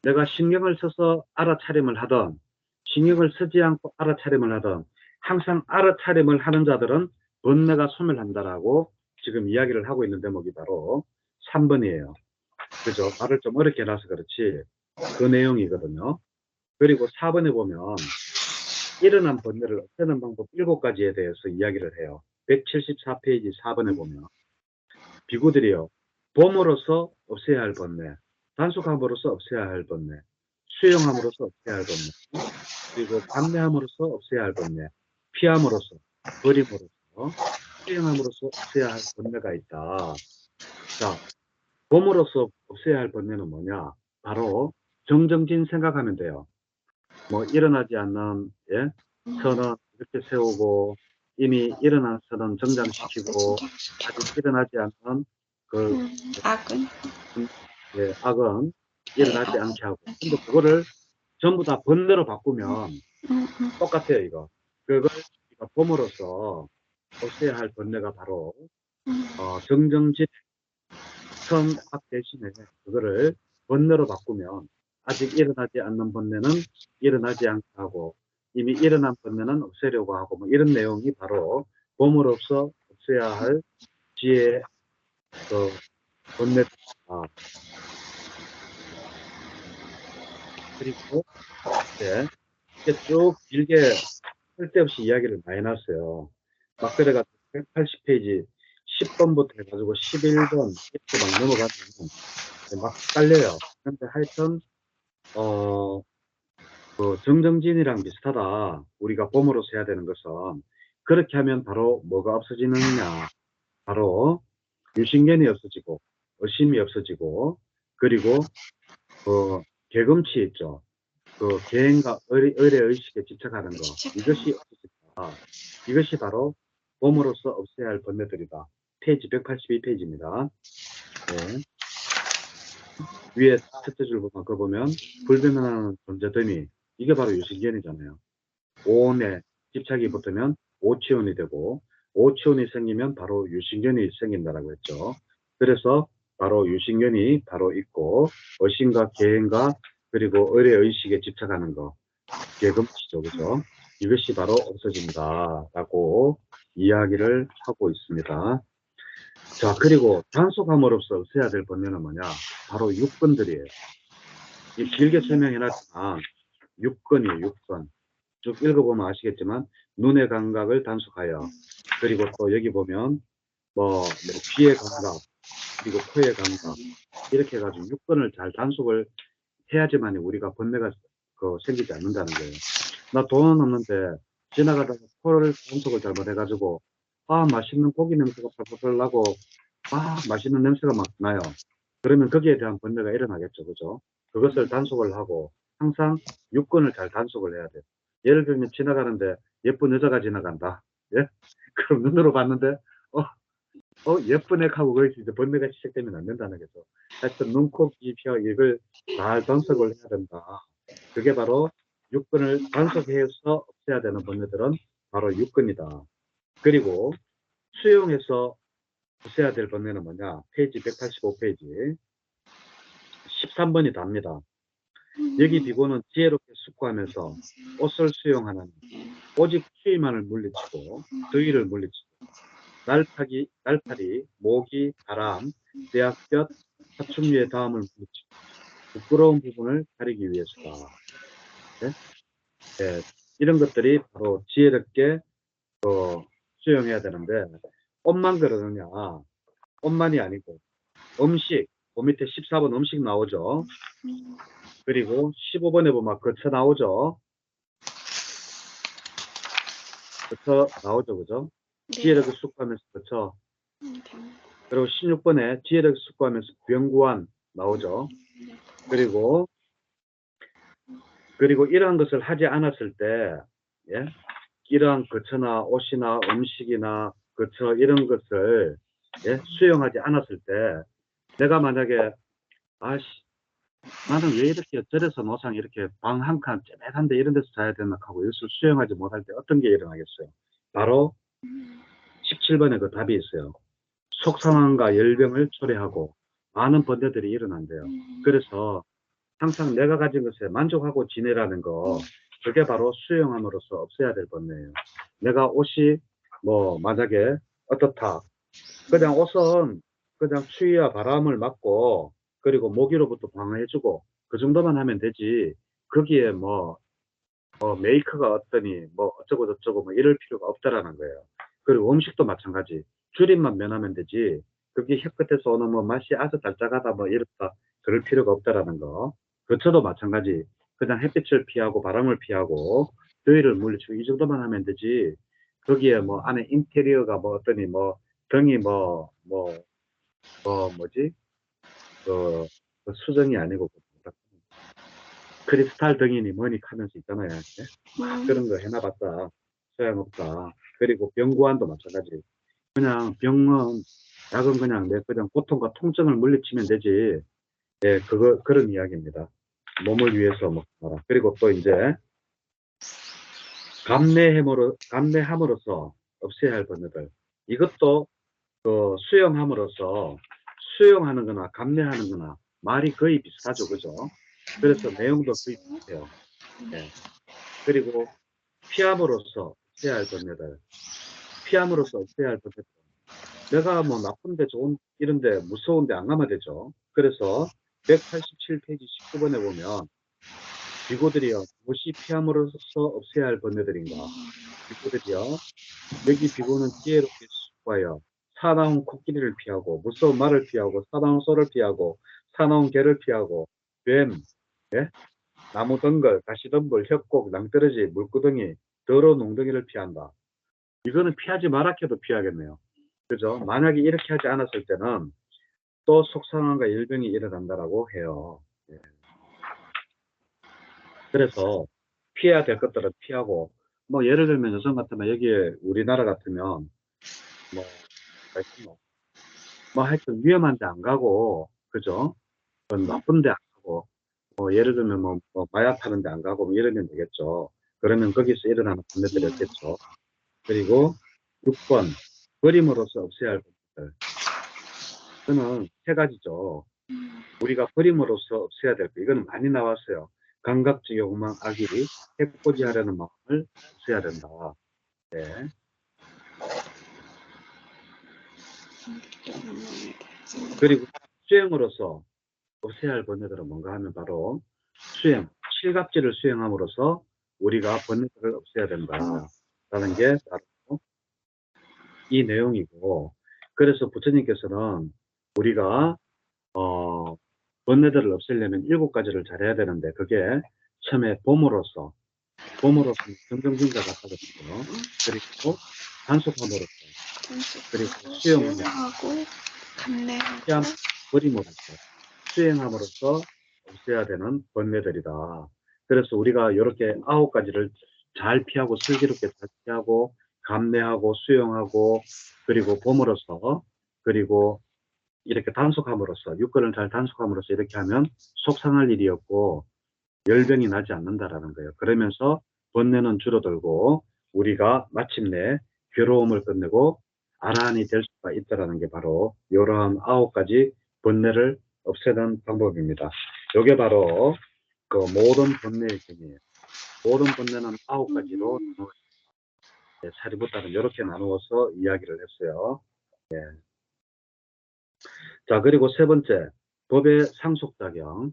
내가 신경을 써서 알아차림을 하던 신경을 쓰지 않고 알아차림을 하던 항상 알아차림을 하는 자들은 번뇌가 소멸한다라고 지금 이야기를 하고 있는 대목이 바로 3번이에요. 그죠? 말을 좀 어렵게 해놔서 그렇지 그 내용이거든요. 그리고 4번에 보면 일어난 번뇌를 없애는 방법 7가지에 대해서 이야기를 해요. 174페이지 4번에 보면 비구들이여 봄으로써 없애야 할 번뇌, 단속함으로써 없애야 할 번뇌, 수용함으로써 없애야 할 번뇌, 그리고 감내함으로써 없애야 할 번뇌, 피함으로써, 버림으로써, 수용함으로써 없애야 할 번뇌가 있다. 자, 봄으로써 없애야 할 번뇌는 뭐냐? 바로 정정진 생각하면 돼요. 뭐 일어나지 않는 선언 이렇게 세우고 이미 일어난 선언 정장시키고 아직 일어나지 않는 그 악은 악은 일어나지 않게 하고 근데 그거를 전부 다 번뇌로 바꾸면 똑같아요 이거. 그걸 우리가 봄으로써 없애야 할 번뇌가 바로 정정진 선악 대신에 그거를 번뇌로 바꾸면 아직 일어나지 않는 번뇌는 일어나지 않게 하고 이미 일어난 번뇌는 없애려고 하고 뭐 이런 내용이 바로 봄으로써 없애야 할 지혜의 그 번뇌다. 그리고 이제 이렇게 쭉 길게 쓸데없이 이야기를 많이 놨어요. 막 그래가지고 180페이지 10번부터 해가지고 11번 이렇게 막 넘어가면 막 깔려요. 근데 하여튼 그 정정진이랑 비슷하다. 우리가 봄으로써 해야 되는 것은 그렇게 하면 바로 뭐가 없어지느냐. 바로 유신견이 없어지고 의심이 없어지고 그리고 그 개금치 있죠. 그 개인과 의례의식에 집착하는 거 이것이 없어진다. 이것이 바로 봄으로써 없애야 할 번뇌들이다. 페이지 182페이지입니다. 네. 위에 첫째 줄 보면 그거 보면 불변하는 존재됨이 이게 바로 유신견이잖아요. 오온에 집착이 붙으면 오치온이 되고 오치온이 생기면 바로 유신견이 생긴다라고 했죠. 그래서 바로 유신견이 바로 있고 의심과 개인과 그리고 의례의식에 집착하는 거 개금치죠. 그죠? 이것이 바로 없어진다라고 이야기를 하고 있습니다. 자, 그리고 단속함으로써 없애야 될 번뇌는 뭐냐? 바로 6건들이에요. 길게 설명해놨지만 6건이에요. 6건. 쭉 읽어보면 아시겠지만 눈의 감각을 단속하여 그리고 또 여기 보면 뭐 귀의 감각 그리고 코의 감각 이렇게 해가지고 6건을 잘 단속을 해야지만 우리가 번뇌가 생기지 않는다는 거예요. 나 돈은 없는데 지나가다가 코를 단속을 잘못해가지고 맛있는 고기 냄새가 팔팔 나고 맛있는 냄새가 막 나요. 그러면 거기에 대한 번뇌가 일어나겠죠. 그죠? 그것을 단속을 하고 항상 6건을 잘 단속을 해야 돼요. 예를 들면 지나가는데 예쁜 여자가 지나간다. 예? 그럼 눈으로 봤는데 예쁜 애하고 거기서 이제 번뇌가 시작되면 안 된다는 거죠. 하여튼 눈, 코, 귀, 혀 이걸 잘 단속을 해야 된다. 그게 바로 6건을 단속해서 없애야 되는 번뇌들은 바로 6건이다. 그리고 수용해서 없애야 될 번뇌는 뭐냐? 페이지 185페이지 13번이 답니다. 여기 비고는 지혜롭게 숙고하면서 옷을 수용하는 오직 추위만을 물리치고 더위를 물리치고 날파리, 모기, 바람, 떼약볕, 파충류의 다음을 묻히고 부끄러운 부분을 가리기 위해서다. 네? 네, 이런 것들이 바로 지혜롭게 수용해야 되는데 옷만 그러느냐? 옷만이 아니고 음식, 그 밑에 14번 음식 나오죠. 그리고 15번에 보면 거쳐 나오죠. 거쳐 나오죠, 그죠? 네. 지혜롭게 숙고하면서 거쳐. 병. 그리고 16번에 지혜롭게 숙고하면서 병구한 나오죠. 그리고 이러한 것을 하지 않았을 때, 예? 이러한 거처나 옷이나 음식이나 거처 이런 것을 수용하지 않았을 때, 내가 만약에 아씨 나는 왜 이렇게 저래서 노상 이렇게 방 한 칸 째매한데 이런 데서 자야 되나 하고 이것을 수용하지 못할 때 어떤 게 일어나겠어요? 바로 17번에 그 답이 있어요. 속상함과 열병을 초래하고 많은 번뇌들이 일어난대요. 그래서 항상 내가 가진 것에 만족하고 지내라는 거, 그게 바로 수용함으로써 없애야 될 번뇌예요. 내가 옷이 만약에 어떻다. 그냥 옷은 그냥 추위와 바람을 막고 그리고 모기로부터 방어해주고 그 정도만 하면 되지. 거기에 메이커가 어떠니 어쩌고 저쩌고 이럴 필요가 없다라는 거예요. 그리고 음식도 마찬가지. 줄임만 면하면 되지. 그게 혀끝에서 오는 맛이 아주 달짝하다 이렇다 그럴 필요가 없다라는 거. 거처도 마찬가지. 그냥 햇빛을 피하고 바람을 피하고 더위를 물리치고 이 정도만 하면 되지. 거기에 안에 인테리어가 어떠니 등이 뭐지 그 수정이 아니고 크리스탈 등이니 뭐니 하면서 있잖아요. 그런 거 해놔봤자 소용없다. 그리고 병구안도 마찬가지. 그냥 병은 약은 그냥 그냥 고통과 통증을 물리치면 되지. 그런 이야기입니다. 몸을 위해서 먹어라. 그리고 또 이제 감내함으로써 없애야 할 번뇌들. 이것도 수용함으로써 수용하는 거나 감내하는 거나 말이 거의 비슷하죠. 그죠? 그래서 내용도 거의 비슷해요. 네. 그리고 피함으로써 없애야 할 번뇌들. 피함으로써 없애야 할 번뇌들. 내가 나쁜데 좋은 이런데 무서운데 안 가면 되죠. 그래서 187페이지 19번에 보면 비고들이여 무엇이 피함으로써 없애야 할 번뇌들인가. 비고들이여 여기 비고는 지혜롭게 숙고하여 사나운 코끼리를 피하고 무서운 말을 피하고 사나운 소를 피하고 사나운 개를 피하고 뱀, 나무 덩굴, 가시덤불, 협곡, 낭떠러지, 물구덩이, 더러운 웅덩이를 피한다. 이거는 피하지 말아켜도 피하겠네요. 그죠? 만약에 이렇게 하지 않았을 때는 또 속상함과 열병이 일어난다라고 해요. 예. 그래서 피해야 될 것들은 피하고 예를 들면 여성 같으면 여기에 우리나라 같으면 하여튼 위험한데 안 가고 그죠? 나쁜데 안 가고 예를 들면 마약 하는데 안 가고 이러면 되겠죠. 그러면 거기서 일어나는 문제들이 없겠죠. 그리고 6번 버림으로써 없애야 할 것들. 저는 세 가지죠. 우리가 버림으로써 없애야 될 것. 이건 많이 나왔어요. 감각적 욕망, 악의, 해코지하려는 마음을 없애야 된다. 네. 그리고 수행으로서 없애야 할 번뇌들은 뭔가 하면 바로 수행, 칠갑지를 수행함으로써 우리가 번뇌들을 없애야 된다라는 게 바로 이 내용이고, 그래서 부처님께서는 우리가 번뇌들을 없애려면 7가지를 잘해야 되는데 그게 처음에 봄으로서 정정진자 같다거든요. 그리고 단속함으로써 그리고 수용하고 감내하고 버림으로써 수행함으로써 없애야 되는 번뇌들이다. 그래서 우리가 이렇게 9가지를 잘 피하고 슬기롭게 잘 피하고 감내하고 수용하고 그리고 봄으로써 그리고 이렇게 단속함으로써 육근을 잘 단속함으로써 이렇게 하면 속상할 일이 없고 열병이 나지 않는다라는 거예요. 그러면서 번뇌는 줄어들고 우리가 마침내 괴로움을 끝내고 아라한이 될 수가 있다라는 게 바로 이러한 9가지 번뇌를 없애는 방법입니다. 이게 바로 그 모든 번뇌의 경이에요. 모든 번뇌는 9가지로 사리부타는 이렇게 나누어서 이야기를 했어요. 예. 자, 그리고 세 번째, 법의 상속작용.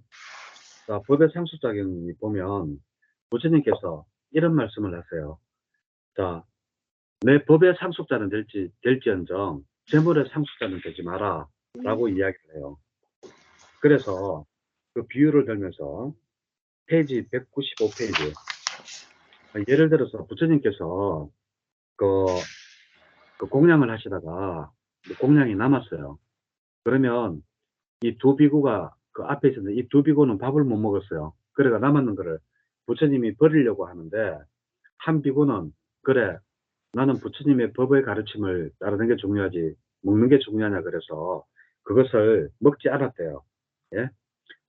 자, 법의 상속작용이 보면 부처님께서 이런 말씀을 하세요. 자, 내 법의 상속자는 될지언정 재물의 상속자는 되지 마라 라고 이야기를 해요. 그래서 그 비유를 들면서 페이지 195페이지, 예를 들어서 부처님께서 그 공양을 하시다가 공양이 남았어요. 그러면 이 두 비구가 그 앞에 있었는데 이 두 비구는 밥을 못 먹었어요. 그래가 남았는 거를 부처님이 버리려고 하는데 한 비구는 그래, 나는 부처님의 법의 가르침을 따르는 게 중요하지 먹는 게 중요하냐 그래서 그것을 먹지 않았대요. 예?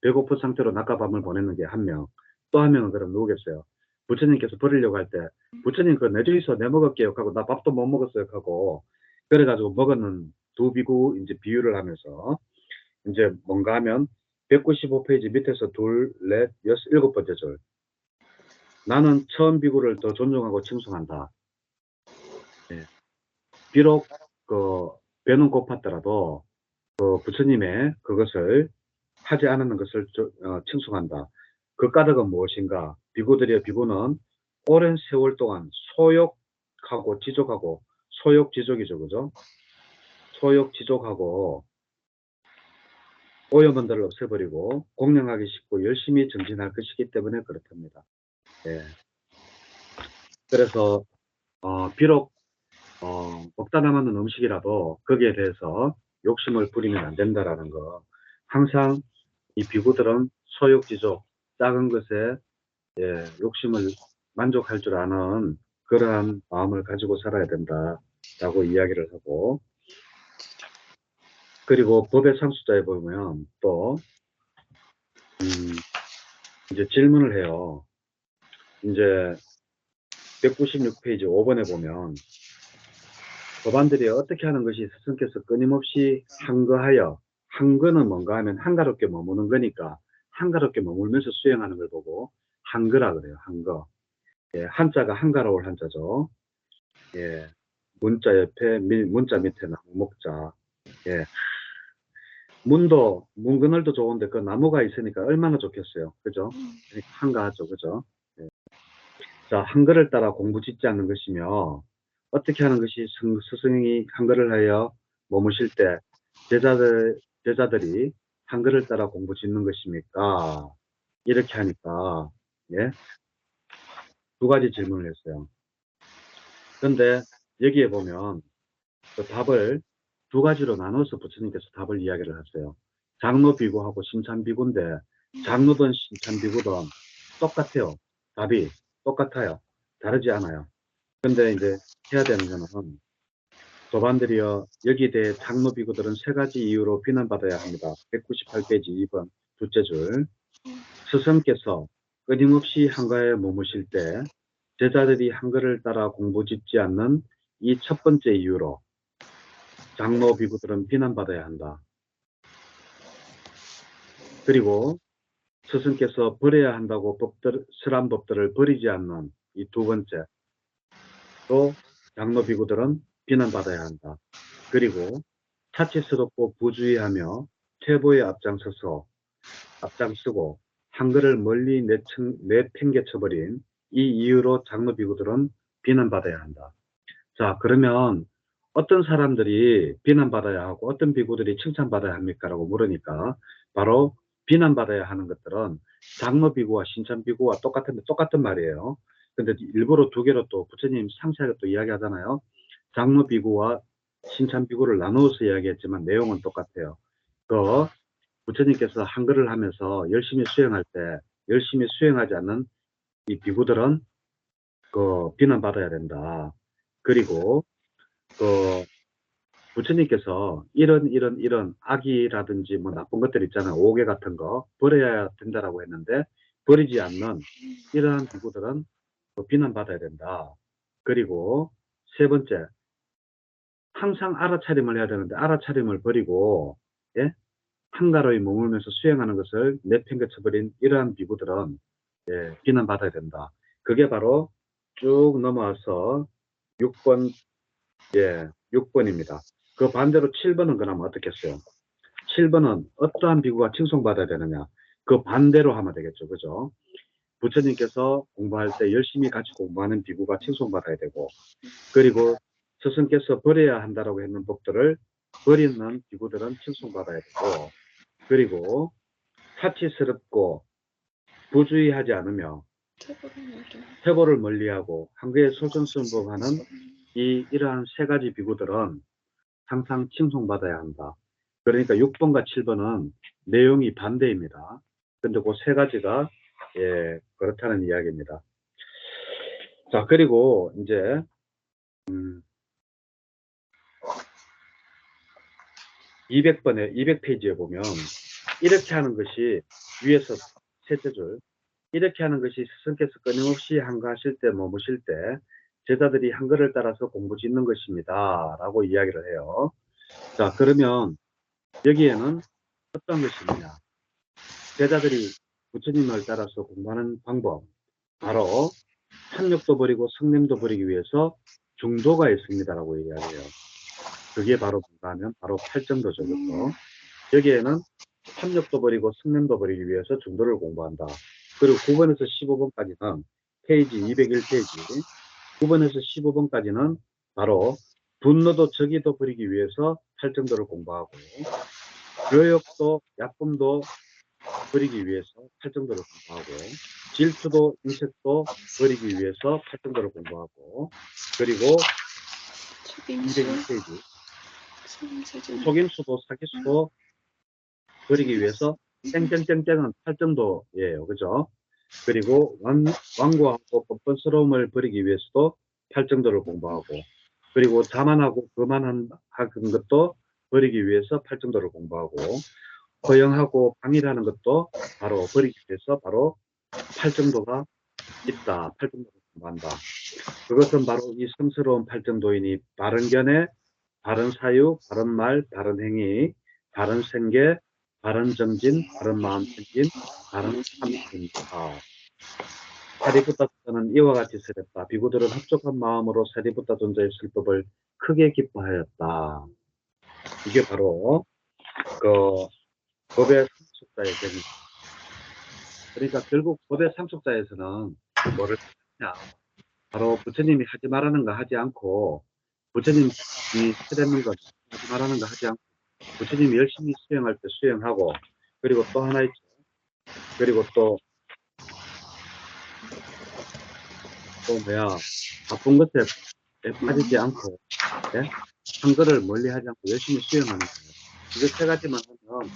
배고픈 상태로 낮과밤을 보내는 게 한 명, 또 한 명은 그럼 누구겠어요? 부처님께서 버리려고 할 때 부처님 그거 내주이소 내 먹을게요 하고 나 밥도 못 먹었어요 하고 그래가지고 먹었는 두 비구 이제 비유를 하면서 이제 뭔가 하면 195페이지 밑에서 둘, 넷, 여섯, 일곱 번째 줄. 나는 처음 비구를 더 존중하고 칭송한다. 예. 비록 그 배는 고팠더라도 그 부처님의 그것을 하지 않는 것을 칭송한다. 그 까닭은 무엇인가? 비구들의 비구는 오랜 세월 동안 소욕하고 지족하고 소욕지족이죠, 그죠? 소욕지족하고 오염원들을 없애버리고 공양하기 쉽고 열심히 정진할 것이기 때문에 그렇답니다. 예. 그래서 비록 먹다 남았는 음식이라도 거기에 대해서 욕심을 부리면 안 된다라는 거. 항상 이 비구들은 소욕지족, 작은 것에 욕심을 만족할 줄 아는 그러한 마음을 가지고 살아야 된다라고 이야기를 하고, 그리고 법의 상수자에 보면 또 이제 질문을 해요. 이제 196페이지 5번에 보면 법안들이 어떻게 하는 것이 스승께서 끊임없이 한거하여, 한거는 뭔가 하면 한가롭게 머무는 거니까 한가롭게 머물면서 수행하는 걸 보고 한거라 그래요. 한거. 예, 한자가 한가로울 한자죠. 예, 문자 옆에 문자 밑에 나무 목자. 예, 문그늘도 좋은데 그 나무가 있으니까 얼마나 좋겠어요. 그죠? 그러니까 한가하죠. 그죠? 예. 자, 한글을 따라 공부 짓지 않는 것이며 어떻게 하는 것이 스승이 한글을 하여 머무실 때 제자들이 한글을 따라 공부 짓는 것입니까? 이렇게 하니까 예, 두 가지 질문을 했어요. 그런데 여기에 보면 그 답을 두 가지로 나눠서 부처님께서 답을 이야기를 하세요. 장로비구하고 신참비구인데 장로든 신참비구든 똑같아요. 답이 똑같아요. 다르지 않아요. 근데 이제 해야 되는 거는 도반들이여 여기에 대해 장로비구들은 세 가지 이유로 비난받아야 합니다. 198페이지 2번 둘째 줄. 스승께서 끊임없이 한가에 머무실 때 제자들이 한글을 따라 공부 짓지 않는 이 첫 번째 이유로 장로 비구들은 비난받아야 한다. 그리고 스승께서 버려야 한다고 설한 법들을 버리지 않는 이 두 번째, 또 장로 비구들은 비난받아야 한다. 그리고 사치스럽고 부주의하며 퇴보에 앞장서고 한글을 멀리 내팽개쳐버린 이 이유로 장로 비구들은 비난받아야 한다. 자, 그러면 어떤 사람들이 비난받아야 하고 어떤 비구들이 칭찬받아야 합니까? 라고 물으니까 바로 비난받아야 하는 것들은 장로 비구와 신참 비구와 똑같은 말이에요. 근데 일부러 두 개로 또 부처님 상세하게 또 이야기하잖아요. 장로 비구와 신참 비구를 나누어서 이야기했지만 내용은 똑같아요. 그 부처님께서 한글을 하면서 열심히 수행할 때 열심히 수행하지 않는 이 비구들은 그 비난받아야 된다. 그리고 그 부처님께서 이런 악이라든지 뭐 나쁜 것들 있잖아요. 오개 같은 거 버려야 된다라고 했는데 버리지 않는 이러한 비구들은 비난받아야 된다. 그리고 세 번째, 항상 알아차림을 해야 되는데 알아차림을 버리고 예? 한가로이 머물면서 수행하는 것을 내팽개쳐버린 이러한 비구들은 비난받아야 된다. 그게 바로 쭉 넘어와서 6번, 예, 6번입니다. 그 반대로 7번은 그러면 어떻겠어요? 7번은 어떠한 비구가 칭송받아야 되느냐? 그 반대로 하면 되겠죠. 그죠? 부처님께서 공부할 때 열심히 같이 공부하는 비구가 칭송받아야 되고, 그리고 스승께서 버려야 한다라고 했는 법들을 버리는 비구들은 칭송받아야 되고, 그리고 사치스럽고 부주의하지 않으며 퇴보를 멀리하고 한계에 솔선수범하는 이러한 세 가지 비구들은 항상 칭송받아야 한다. 그러니까 6번과 7번은 내용이 반대입니다. 근데 그 세 가지가 그렇다는 이야기입니다. 자, 그리고 이제 200페이지에 보면 이렇게 하는 것이 위에서 셋째 줄 이렇게 하는 것이 스승께서 끊임없이 한가하실 때 머무실 때 제자들이 한글을 따라서 공부 짓는 것입니다. 라고 이야기를 해요. 자, 그러면 여기에는 어떤 것이 있느냐. 제자들이 부처님을 따라서 공부하는 방법, 바로 탐욕도 버리고 성냄도 버리기 위해서 중도가 있습니다라고 이야기해요. 그게 바로 뭔가 하면 바로 팔정도죠. 그렇죠? 여기에는 탐욕도 버리고 성냄도 버리기 위해서 중도를 공부한다. 그리고 9번에서 15번까지는 페이지 201페이지 9번에서 15번까지는 바로 분노도 저기도 버리기 위해서 팔정도를 공부하고 교욕도 약품도 버리기 위해서 팔정도를 공부하고 질투도 인색도 버리기 위해서 팔정도를 공부하고 그리고 201페이지 속임수도 사기수도 버리기 위해서 땡땡땡땡은 팔정도예요. 그죠? 그리고 완고하고 뻔뻔스러움을 버리기 위해서도 팔정도를 공부하고 그리고 자만하고 거만한 것도 버리기 위해서 팔정도를 공부하고 허영하고 방일하는 것도 바로 버리기 위해서 바로 팔정도가 있다. 팔정도를 공부한다. 그것은 바로 이 성스러운 팔정도이니 바른 견해, 바른 사유, 바른 말, 바른 행위, 바른 생계, 바른 정진, 바른 마음 챙김, 바른 참입니다. 사리부타 존자는 이와 같이 설했다. 비구들은 합족한 마음으로 사리부타 존자의 설법을 크게 기뻐하였다. 이게 바로 그 법의 상속자의 견입니다. 그러니까 결국 법의 상속자에서는 뭐를 하냐? 바로 부처님이 하지 말라는 거 하지 않고 부처님이 설했는 거 하지 말라는 거 하지 않고 부처님이 열심히 수행할 때 수행하고 그리고 또 하나 있죠. 그리고 또 뭐야 바쁜 것에 빠지지 않고 예? 한글을 멀리하지 않고 열심히 수행하는 거예요. 이거 세 가지만 하면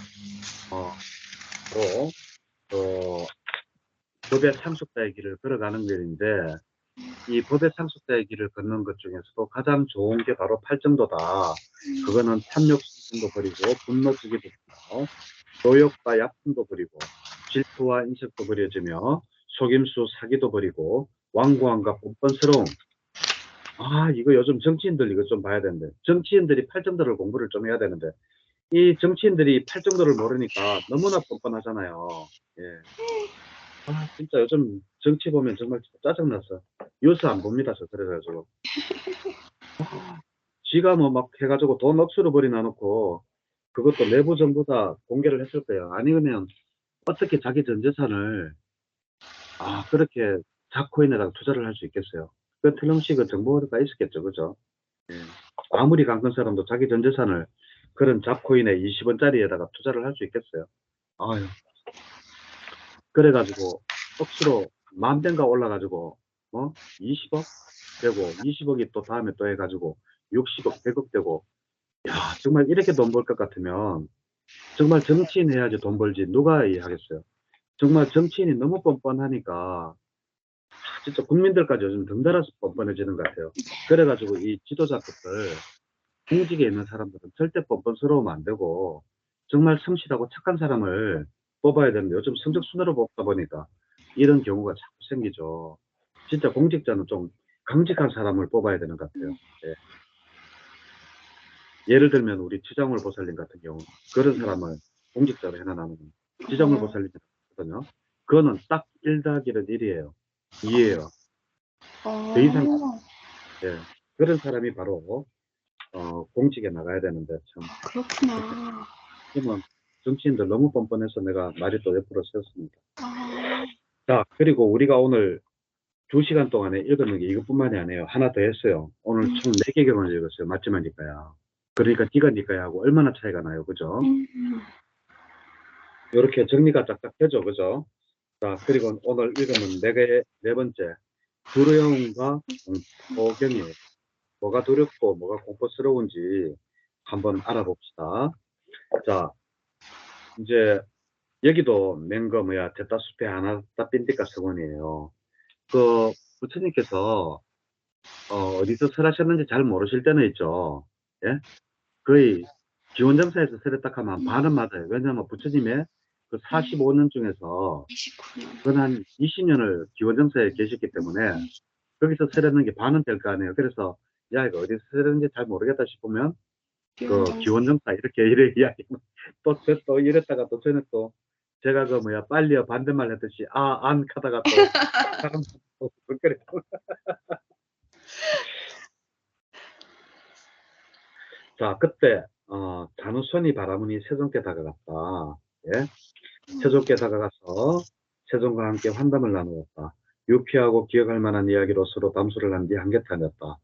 또 법의 상속자의 길을 걸어가는 길인데 이 법의 상속자의 길을 걷는 것 중에서도 가장 좋은 게 바로 팔정도다. 그거는 탐욕 성도 버리고 분노 주기도 버리고 노욕과 약품도 버리고 질투와 인색도 버려지며 속임수 사기도 버리고 완고함과 뻔뻔스러움. 이거 요즘 정치인들 이거 좀 봐야 되는데 정치인들이 팔정도를 공부를 좀 해야 되는데 이 정치인들이 팔정도를 모르니까 너무나 뻔뻔하잖아요. 예. 진짜 요즘 정치 보면 정말 짜증나서 뉴스 안 봅니다. 저 그래가지고 지가 뭐 막 해가지고 돈 억수로 벌이 나놓고 그것도 내부 전부 다 공개를 했을 거예요. 아니면 어떻게 자기 전 재산을 그렇게 잡코인에다가 투자를 할 수 있겠어요. 그 틀림없이 그 정보가 있었겠죠. 그죠? 예. 아무리 강큰 사람도 자기 전 재산을 그런 잡코인에 20원짜리에다가 투자를 할 수 있겠어요. 아유. 그래가지고 억수로 만배인가 올라가지고 20억 되고 20억이 또 다음에 또 해가지고 60억 100억 되고 야 정말 이렇게 돈 벌 것 같으면 정말 정치인 해야지 돈 벌지 누가 하겠어요. 정말 정치인이 너무 뻔뻔하니까 진짜 국민들까지 요즘 덩달아서 뻔뻔해지는 것 같아요. 그래가지고 이 지도자급들 공직에 있는 사람들은 절대 뻔뻔스러우면 안 되고 정말 성실하고 착한 사람을 뽑아야 되는데 요즘 성적 순으로 뽑다 보니까 이런 경우가 자꾸 생기죠. 진짜 공직자는 좀 강직한 사람을 뽑아야 되는 것 같아요. 예. 예를 들면 우리 지장울 보살님 같은 경우 그런 사람을 공직자로 해놔놓으면 지장울 보살님 거든요. 그거는 딱 1 더하기 1은 1이에요. 2예요. 더 이상 예. 그런 사람이 바로 공직에 나가야 되는데 참 그렇구나. 지금은 정치인들 너무 뻔뻔해서 내가 말이 또 옆으로 섰습니다. 아, 자, 그리고 우리가 오늘 2시간 동안에 읽었는 게 이것뿐만이 아니에요. 하나 더 했어요. 오늘 총 4개경을 읽었어요. 맞지만 니까야. 그러니까 네가 니까야하고 얼마나 차이가 나요. 그죠? 이렇게 정리가 쫙쫙 되죠. 그죠? 자, 그리고 오늘 읽으면 네 번째. 두려움과 공포경이에요. 뭐가 두렵고 뭐가 공포스러운지 한번 알아봅시다. 자, 이제 여기도 맹거 뭐야 대따숲에 하나 따빈디까 서원이에요. 그 부처님께서 어디서 설하셨는지 잘 모르실 때는 있죠. 예? 거의 기원정사에서 설했다 하면 반은 맞아요. 왜냐하면 부처님의 그 45년 중에서 29년. 그건 한 20년을 기원정사에 계셨기 때문에 거기서 설했는 게 반은 될 거 아니에요. 그래서 야 이거 어디서 설했는지 잘 모르겠다 싶으면 그 기원정사. 기원정사 이래 이야기 또 이랬다가 또 전에 또 제가 그 뭐야 빨리요 반대말 했듯이 안 하다가 또 사람 또 그래. 자 그때 잔우선이 바라문이 세종께 다가갔다. 예? 세종께 다가가서 세종과 함께 환담을 나누었다. 유쾌하고 기억할 만한 이야기로 서로 담소를 한 뒤 한곁에 앉았다.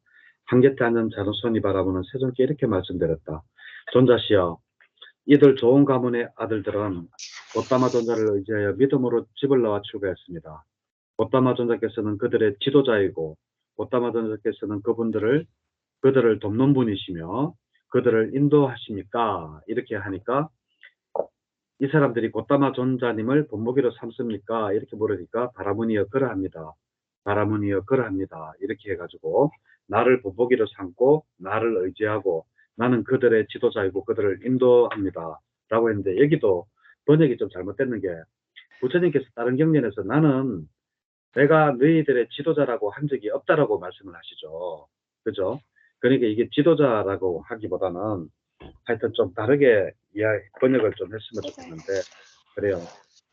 한곁에 앉은 잔우선이 바라보는 세종께 이렇게 말씀드렸다. 존자시여, 이들 좋은 가문의 아들들은 고따마 존자를 의지하여 믿음으로 집을 나와 출가했습니다. 고따마 존자께서는 그들의 지도자이고 고따마 존자께서는 그들을 돕는 분이시며 그들을 인도하십니까? 이렇게 하니까 이 사람들이 고따마 존자님을 본보기로 삼습니까? 이렇게 물으니까 바라문이여 그러합니다. 바라문이여 그러합니다. 이렇게 해가지고 나를 본보기로 삼고 나를 의지하고 나는 그들의 지도자이고 그들을 인도합니다. 라고 했는데 여기도 번역이 좀 잘못됐는 게 부처님께서 다른 경전에서 나는 내가 너희들의 지도자라고 한 적이 없다라고 말씀을 하시죠. 그죠? 그러니까 이게 지도자라고 하기보다는 하여튼 좀 다르게 번역을 좀 했으면 좋겠는데, 그래요.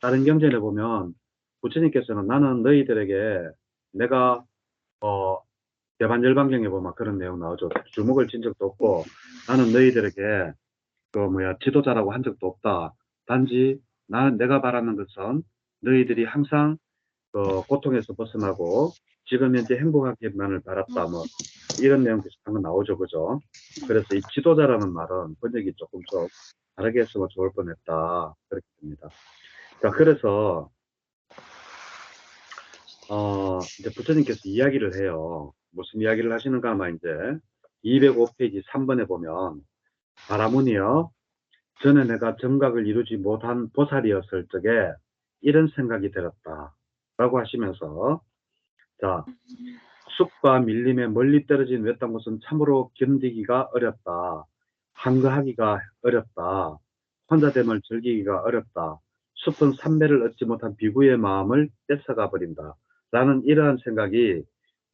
다른 경전에 보면 부처님께서는 나는 너희들에게 내가, 대반열반경에 보면 그런 내용 나오죠. 주목을 진 적도 없고, 나는 너희들에게 지도자라고 한 적도 없다. 단지 내가 바라는 것은 너희들이 항상 고통에서 벗어나고 지금 현재 행복하기만을 바랐다. 뭐 이런 내용 비슷한 거 나오죠, 그죠? 그래서 이 지도자라는 말은 번역이 조금 좀 다르게 했으면 좋을 뻔했다. 그렇게 됩니다. 자, 그래서 이제 부처님께서 이야기를 해요. 무슨 이야기를 하시는가 하면 이제 205페이지 3번에 보면 바라문이여 전에 내가 정각을 이루지 못한 보살이었을 적에 이런 생각이 들었다. 라고 하시면서 자, 숲과 밀림에 멀리 떨어진 외딴 곳은 참으로 견디기가 어렵다. 한가하기가 어렵다. 혼자됨을 즐기기가 어렵다. 숲은 삼매를 얻지 못한 비구의 마음을 뺏어가 버린다. 라는 이러한 생각이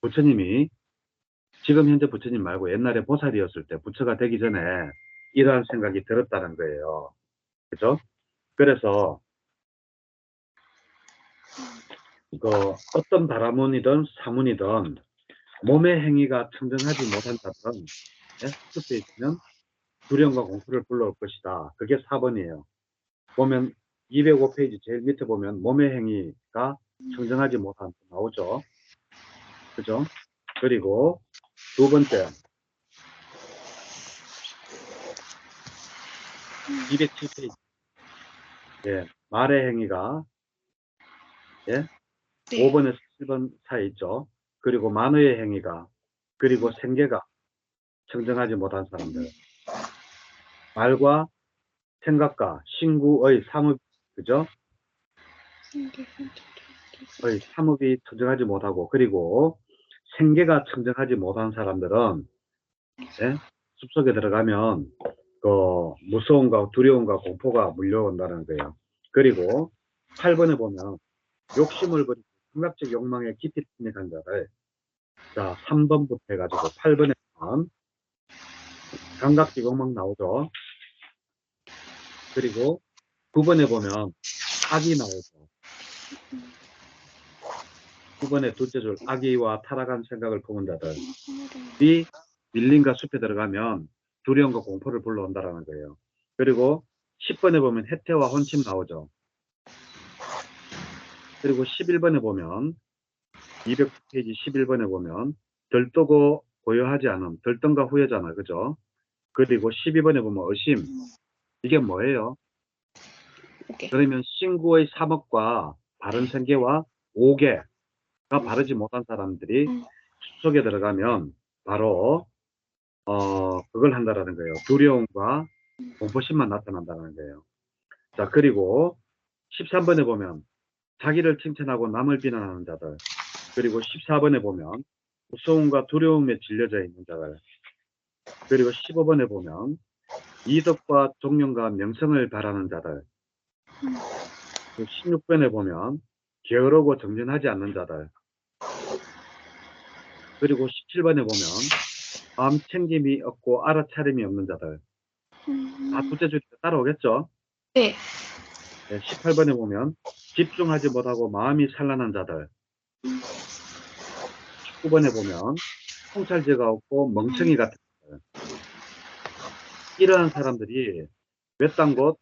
부처님이 지금 현재 부처님 말고 옛날에 보살이었을 때 부처가 되기 전에 이러한 생각이 들었다는 거예요. 그죠? 그래서 어떤 바라문이든 사문이든 몸의 행위가 청정하지 못한 자들은 숲에 있으면 두려움과 공포를 불러올 것이다. 그게 4번이에요. 보면 205페이지 제일 밑에 보면 몸의 행위가 청정하지 못한 나오죠. 그죠? 그리고 두 번째 207페이지 말의 행위가 네. 5번에서 7번 사이 있죠. 그리고 만의의 행위가 그리고 생계가 청정하지 못한 사람들 말과 생각과 신구의 삼업 그죠? 삼업이 청정하지 못하고 그리고 생계가 청정하지 못한 사람들은 숲속에 들어가면 무서움과 두려움과 공포가 물려온다는 거예요. 그리고 8번에 보면 욕심을 버리고 감각적 욕망에 깊이 침입한 자들 자 3번부터 해가지고 8번에 보면 감각적 욕망 나오죠. 그리고 9번에 보면 악이 나오죠. 2번에 둘째 줄 악의와 타락한 생각을 품은 자들. B. 밀림과 숲에 들어가면 두려움과 공포를 불러온다라는 거예요. 그리고 10번에 보면 해태와 혼침 나오죠. 그리고 11번에 보면 200페이지 11번에 보면 들뜨고 고요하지 않음, 들뜬가 후회잖아, 그죠? 그리고 12번에 보면 의심, 이게 뭐예요? 오케이. 그러면 신구의 사목과 바른 생계와 오개가 바르지 못한 사람들이 속에 들어가면 바로 그걸 한다라는 거예요. 두려움과 공포심만 나타난다는 거예요. 자, 그리고 13번에 보면 자기를 칭찬하고 남을 비난하는 자들. 그리고 14번에 보면 무서움과 두려움에 질려져 있는 자들. 그리고 15번에 보면 이덕과 존경과 명성을 바라는 자들. 16번에 보면 게으르고 정진하지 않는 자들. 그리고 17번에 보면 마음 챙김이 없고 알아차림이 없는 자들. 다 둘째 줄이 따라오겠죠? 네. 네, 18번에 보면 집중하지 못하고 마음이 산란한 자들. 19번에 보면 통찰제가 없고 멍청이 같은 자들. 이러한 사람들이 외딴 곳,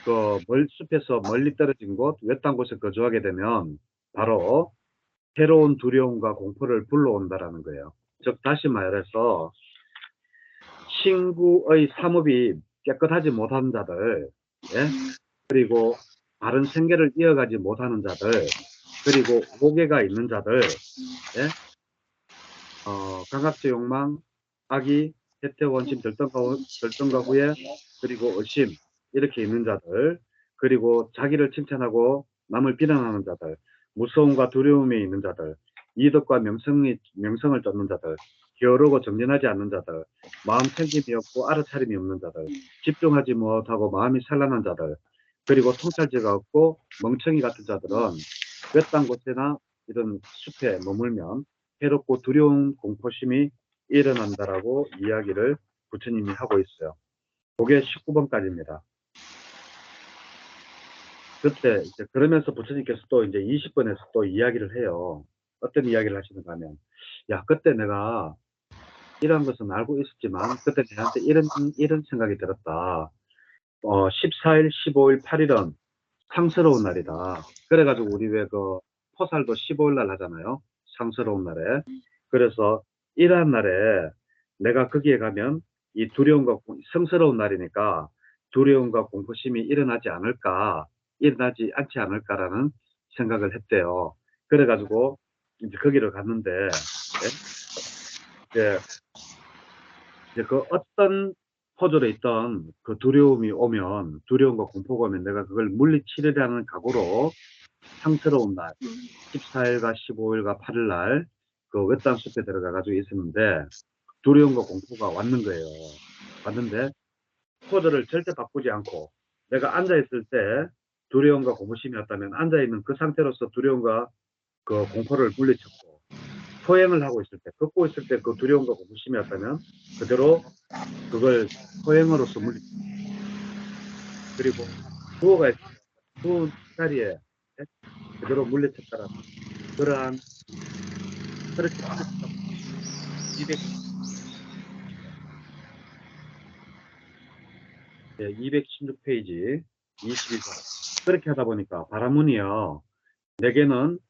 숲에서 멀리 떨어진 곳, 외딴 곳에 거주하게 되면 바로 새로운 두려움과 공포를 불러온다라는 거예요. 즉 다시 말해서 친구의 삼업이 깨끗하지 못한 자들, 예? 그리고 바른 생계를 이어가지 못하는 자들, 그리고 오개가 있는 자들, 예? 감각적 욕망, 악의, 혜태, 원심, 결정과 후회, 그리고 의심, 이렇게 있는 자들, 그리고 자기를 칭찬하고 남을 비난하는 자들, 무서움과 두려움이 있는 자들, 이덕과 명성을 쫓는 자들, 게으르고 정진하지 않는 자들, 마음 챙김이 없고 알아차림이 없는 자들, 집중하지 못하고 마음이 산란한 자들, 그리고 통찰제가 없고 멍청이 같은 자들은 외딴 곳이나 이런 숲에 머물면 해롭고 두려운 공포심이 일어난다라고 이야기를 부처님이 하고 있어요. 그게 19번까지입니다. 그때 이제 그러면서 부처님께서 또 이제 20번에서 또 이야기를 해요. 어떤 이야기를 하시는가 하면, 야, 그때 내가 이런 것은 알고 있었지만 그때 내한테 이런 생각이 들었다. 14일, 15일, 8일은 상스러운 날이다. 그래가지고 우리 왜 포살도 15일 날 하잖아요. 상스러운 날에. 그래서 이러한 날에 내가 거기에 가면 이 성스러운 날이니까 두려움과 공포심이 일어나지 않지 않을까라는 생각을 했대요. 그래가지고 이제 거기를 갔는데, 예? 이제 그 어떤 포졸에 있던 그 두려움이 오면, 두려움과 공포가 오면 내가 그걸 물리치려는 각오로 상스러운 날, 14일과 15일과 8일 날, 그 외딴 숲에 들어가가지고 있었는데, 두려움과 공포가 왔는 거예요. 왔는데, 포즈를 절대 바꾸지 않고, 내가 앉아있을 때 두려움과 공포심이 왔다면, 앉아있는 그 상태로서 두려움과 그 공포를 물리쳤고, 소행을 하고 있을 때, 걷고 있을 때 그 두려움과 공포심이 왔다면, 그대로 그걸 소행으로서 물리쳤고, 그리고 누워가 있을 때, 누운 자리에 그대로 물리쳤다라는, 그러한, 그렇게 물리쳤다. 200, 216페이지 22번. 그렇게 하다 보니까 바라문이요. 내게는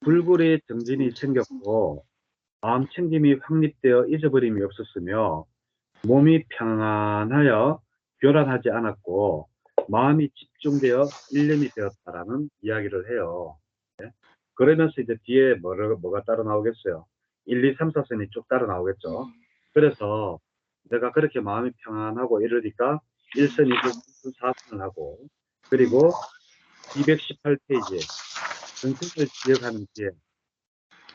불굴의 정진이 생겼고 마음 챙김이 확립되어 잊어버림이 없었으며 몸이 평안하여 교란하지 않았고 마음이 집중되어 일념이 되었다라는 이야기를 해요. 네? 그러면서 이제 뒤에 뭐가 따로 나오겠어요. 1, 2, 3, 4선이 쭉 따로 나오겠죠. 그래서 내가 그렇게 마음이 평안하고 이러니까 1선, 2선, 3선, 4선을 하고 그리고 218페이지에 정신을 기억하는 뒤에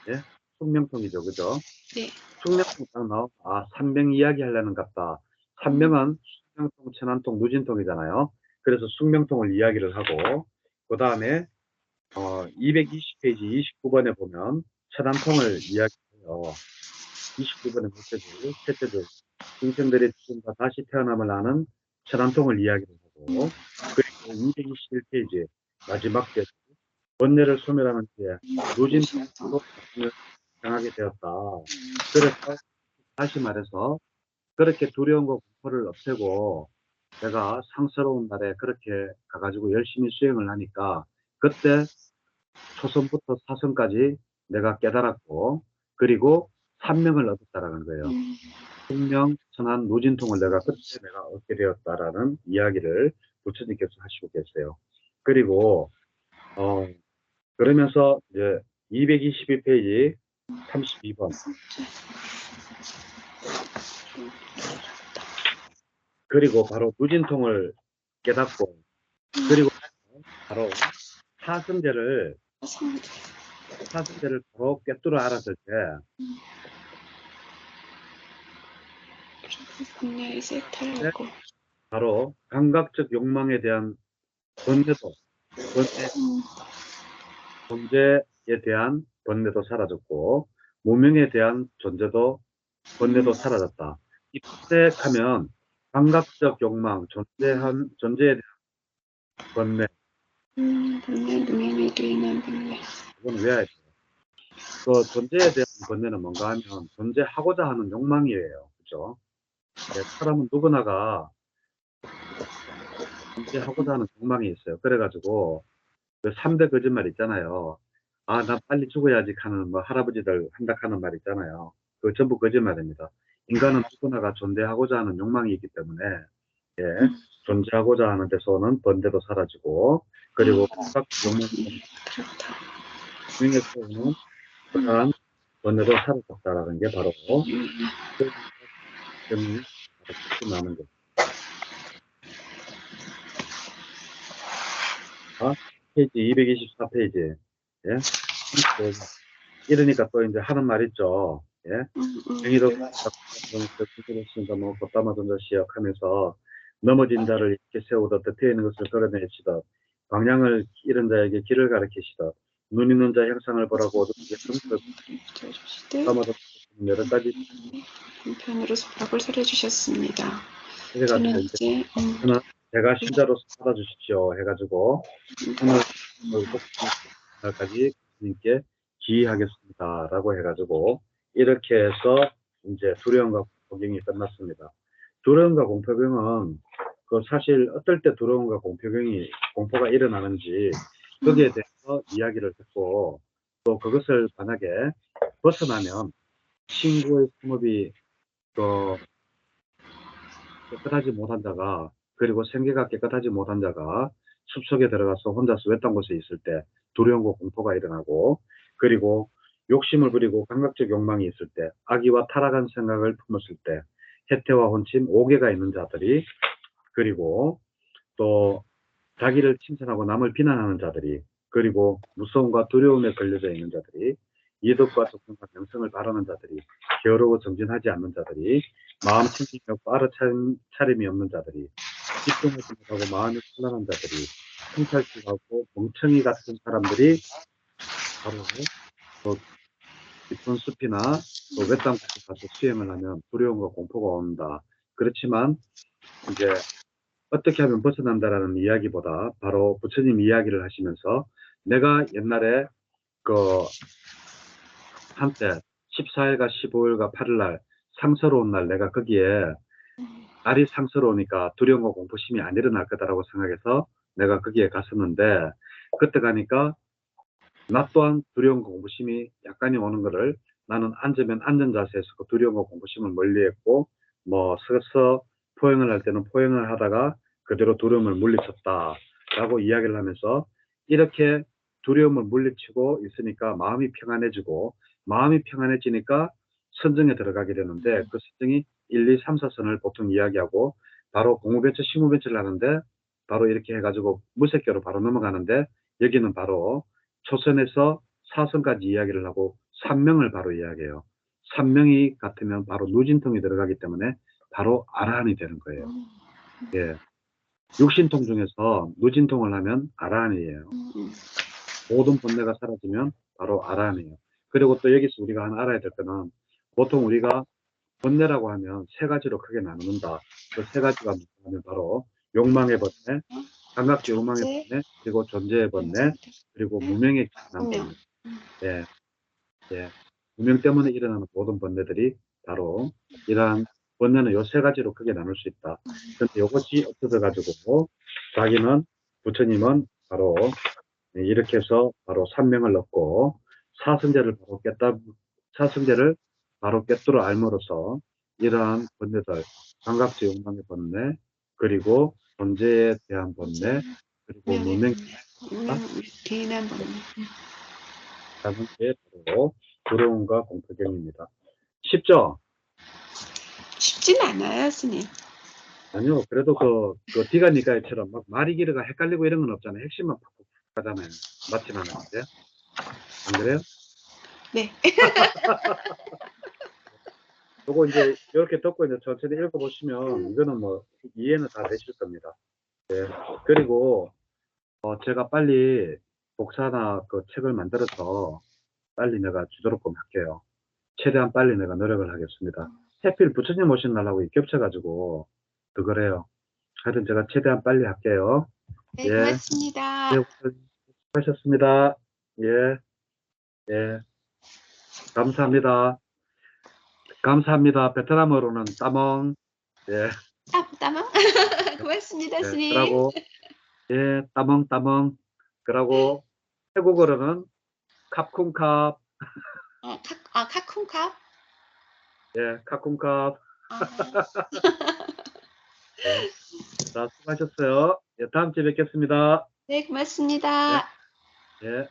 예? 숙명통이죠. 그죠? 네. 숙명통 딱 나와. 아, 삼명 이야기 하려는 같다. 삼명은 숙명통, 천안통, 무진통이잖아요. 그래서 숙명통을 이야기를 하고 그 다음에 220페이지 29번에 보면 천안통을 이야기해요. 29번에 셋째 줄 중생들의 죽음과 다시 태어남을 아는 천안통을 이야기를 하고 그리고 221페이지 마지막 때 번뇌를 소멸하는 뒤에 누진통도 당하게 되었다. 그래서 다시 말해서 그렇게 두려움과 공포를 없애고 내가 상스러운 날에 그렇게 가가지고 열심히 수행을 하니까 그때 초선부터 사선까지 내가 깨달았고 그리고 삼명을 얻었다라는 거예요. 숙명, 천한, 노진통을 그때 내가 얻게 되었다라는 이야기를 부처님께서 하시고 계세요. 그리고 그러면서 이제 222페이지 32번 그리고 바로 누진통을 깨닫고 그리고 바로 사성제를 바로 꿰뚫어 알았을 때 분야에서 해탈하고 바로 감각적 욕망에 대한 번뇌도 존재에 대한 번뇌도 사라졌고 무명에 대한 번뇌도 사라졌다. 이때 하면 감각적 욕망, 존재에 대한 번뇌 분야 무명에도 인한 분야 이건 외워야 돼요. 그 존재에 대한 번뇌는 뭔가 하면 존재하고자 하는 욕망이에요. 그죠? 네, 사람은 누구나가 존재하고자 하는 욕망이 있어요. 그래가지고 그 3대 거짓말 있잖아요. 아, 나 빨리 죽어야지 하는 뭐 할아버지들 한다 하는 말 있잖아요. 그거 전부 거짓말입니다. 인간은 누구나가 존재하고자 하는 욕망이 있기 때문에 존재하고자 하는 데서는 번뇌도 사라지고 그리고 각 욕망에서는 그러한 번뇌도 사라졌다라는 게 바로 점이 나는 거죠. 페이지 224페이지. 예? 이러니까 또 이제 하는 말 있죠. 예? 행위도 부끄럽습니다. 뭐 걷다마던 자시역 하면서 넘어진 자를 이렇게 세우듯 덮여 있는 것을 걸어내시듯 방향을 잃은 자에게 길을 가르치시듯 눈 있는 자 형상을 보라고 어둡게 걷다마던 여러 가지 편으로서 밥을 차려주셨습니다. 해가지고 이제 제가 신자로서 받아주십시오 해가지고 오늘 날까지 주님께 기하겠습니다라고 해가지고 이렇게 해서 이제 두려움과 공포경이 끝났습니다. 두려움과 공포경은 그 사실 어떨 때 두려움과 공포가 일어나는지 거기에 대해서 이야기를 듣고 또 그것을 만약에 벗어나면 친구의 품업이 깨끗하지 못한 자가 그리고 생계가 깨끗하지 못한 자가 숲속에 들어가서 혼자서 외딴 곳에 있을 때 두려움과 공포가 일어나고 그리고 욕심을 부리고 감각적 욕망이 있을 때 악의와 타락한 생각을 품었을 때 해태와 혼침, 오개가 있는 자들이 그리고 또 자기를 칭찬하고 남을 비난하는 자들이 그리고 무서움과 두려움에 걸려져 있는 자들이 이덕과 독성과 명성을 바라는 자들이 게으르고 정진하지 않는 자들이 마음 챙김이 없고 알아차림이 없는 자들이 집중하지 못하고 마음이 혼란한 자들이 통찰지하고 멍청이 같은 사람들이 바로 또 깊은 숲이나 또 외딴 곳에 가서 수행을 하면 두려움과 공포가 온다. 그렇지만 이제 어떻게 하면 벗어난다라는 이야기보다 바로 부처님 이야기를 하시면서 내가 옛날에 그 한때 14일과 15일과 8일날 상서로운 날 내가 거기에 날이 상서로우니까 두려움과 공포심이 안 일어날 거다라고 생각해서 내가 거기에 갔었는데 그때 가니까 나 또한 두려움과 공포심이 약간이 오는 거를 나는 앉으면 앉은 자세에서 그 두려움과 공포심을 멀리했고 뭐 서서 포행을 할 때는 포행을 하다가 그대로 두려움을 물리쳤다라고 이야기를 하면서 이렇게 두려움을 물리치고 있으니까 마음이 평안해지고 마음이 평안해지니까 선정에 들어가게 되는데 그 선정이 1, 2, 3, 4선을 보통 이야기하고 바로 공무배처, 심무배처를 하는데 바로 이렇게 해가지고 무색교로 바로 넘어가는데 여기는 바로 초선에서 사선까지 이야기를 하고 삼명을 바로 이야기해요. 삼명이 같으면 바로 누진통이 들어가기 때문에 바로 아라한이 되는 거예요. 예. 육신통 중에서 누진통을 하면 아라한이에요. 모든 번뇌가 사라지면 바로 아라한이에요. 그리고 또 여기서 우리가 하나 알아야 될 거는 보통 우리가 번뇌라고 하면 세 가지로 크게 나누는다. 그 세 가지가 뭐냐면 바로 욕망의 번뇌, 삼각지 욕망의 존재, 번뇌, 그리고 존재의 번뇌, 존재부터. 그리고 네? 무명의 진한 운명. 번뇌. 예, 예. 무명 때문에 일어나는 모든 번뇌들이 바로 이러한 번뇌는 요 세 가지로 크게 나눌 수 있다. 그런데 요것이 없어져 가지고 자기는 부처님은 바로 이렇게 해서 바로 산명을 얻고 사승제를 바로 사승제를 바로 꿰뚫어 알므로써 이러한 번뇌들, 감각지 욕망의 번뇌, 그리고 존재에 대한 번뇌, 그리고 운명의 무명의 번뇌. 운명, 기인한 번뇌. 하는 게 바로 두려움과 공포경입니다. 쉽죠? 쉽진 않아요, 스님. 아니요. 그래도 그 디가니까이처럼 막 말이 길어가 헷갈리고 이런 건 없잖아요. 핵심만 팍팍 하잖아요. 맞지만 않으세요? 안 그래요? 네. 요거 이제 이렇게 듣고 이제 천천히 읽어보시면 이거는 뭐 이해는 다 되실 겁니다. 예. 그리고 제가 빨리 복사나 그 책을 만들어서 빨리 내가 주도록 좀 할게요. 최대한 빨리 내가 노력을 하겠습니다. 해필 부처님 오신 날하고 겹쳐가지고 더 그래요. 하여튼 제가 최대한 빨리 할게요. 네, 예. 고맙습니다. 네, 수고하셨습니다. 예, 예. 감사합니다. 감사합니다. 베트남어로는 따멍. 예, 따마? 고맙습니다, 예. 스님. 그러고, 예, 따멍, 따멍. 그러고, 태국어로는 캅쿵캅. 카쿤캅? 예, 캅쿵캅. 아, 예. 자, 수고하셨어요. 예, 다음 주에 뵙겠습니다. 네, 예, 고맙습니다. 예.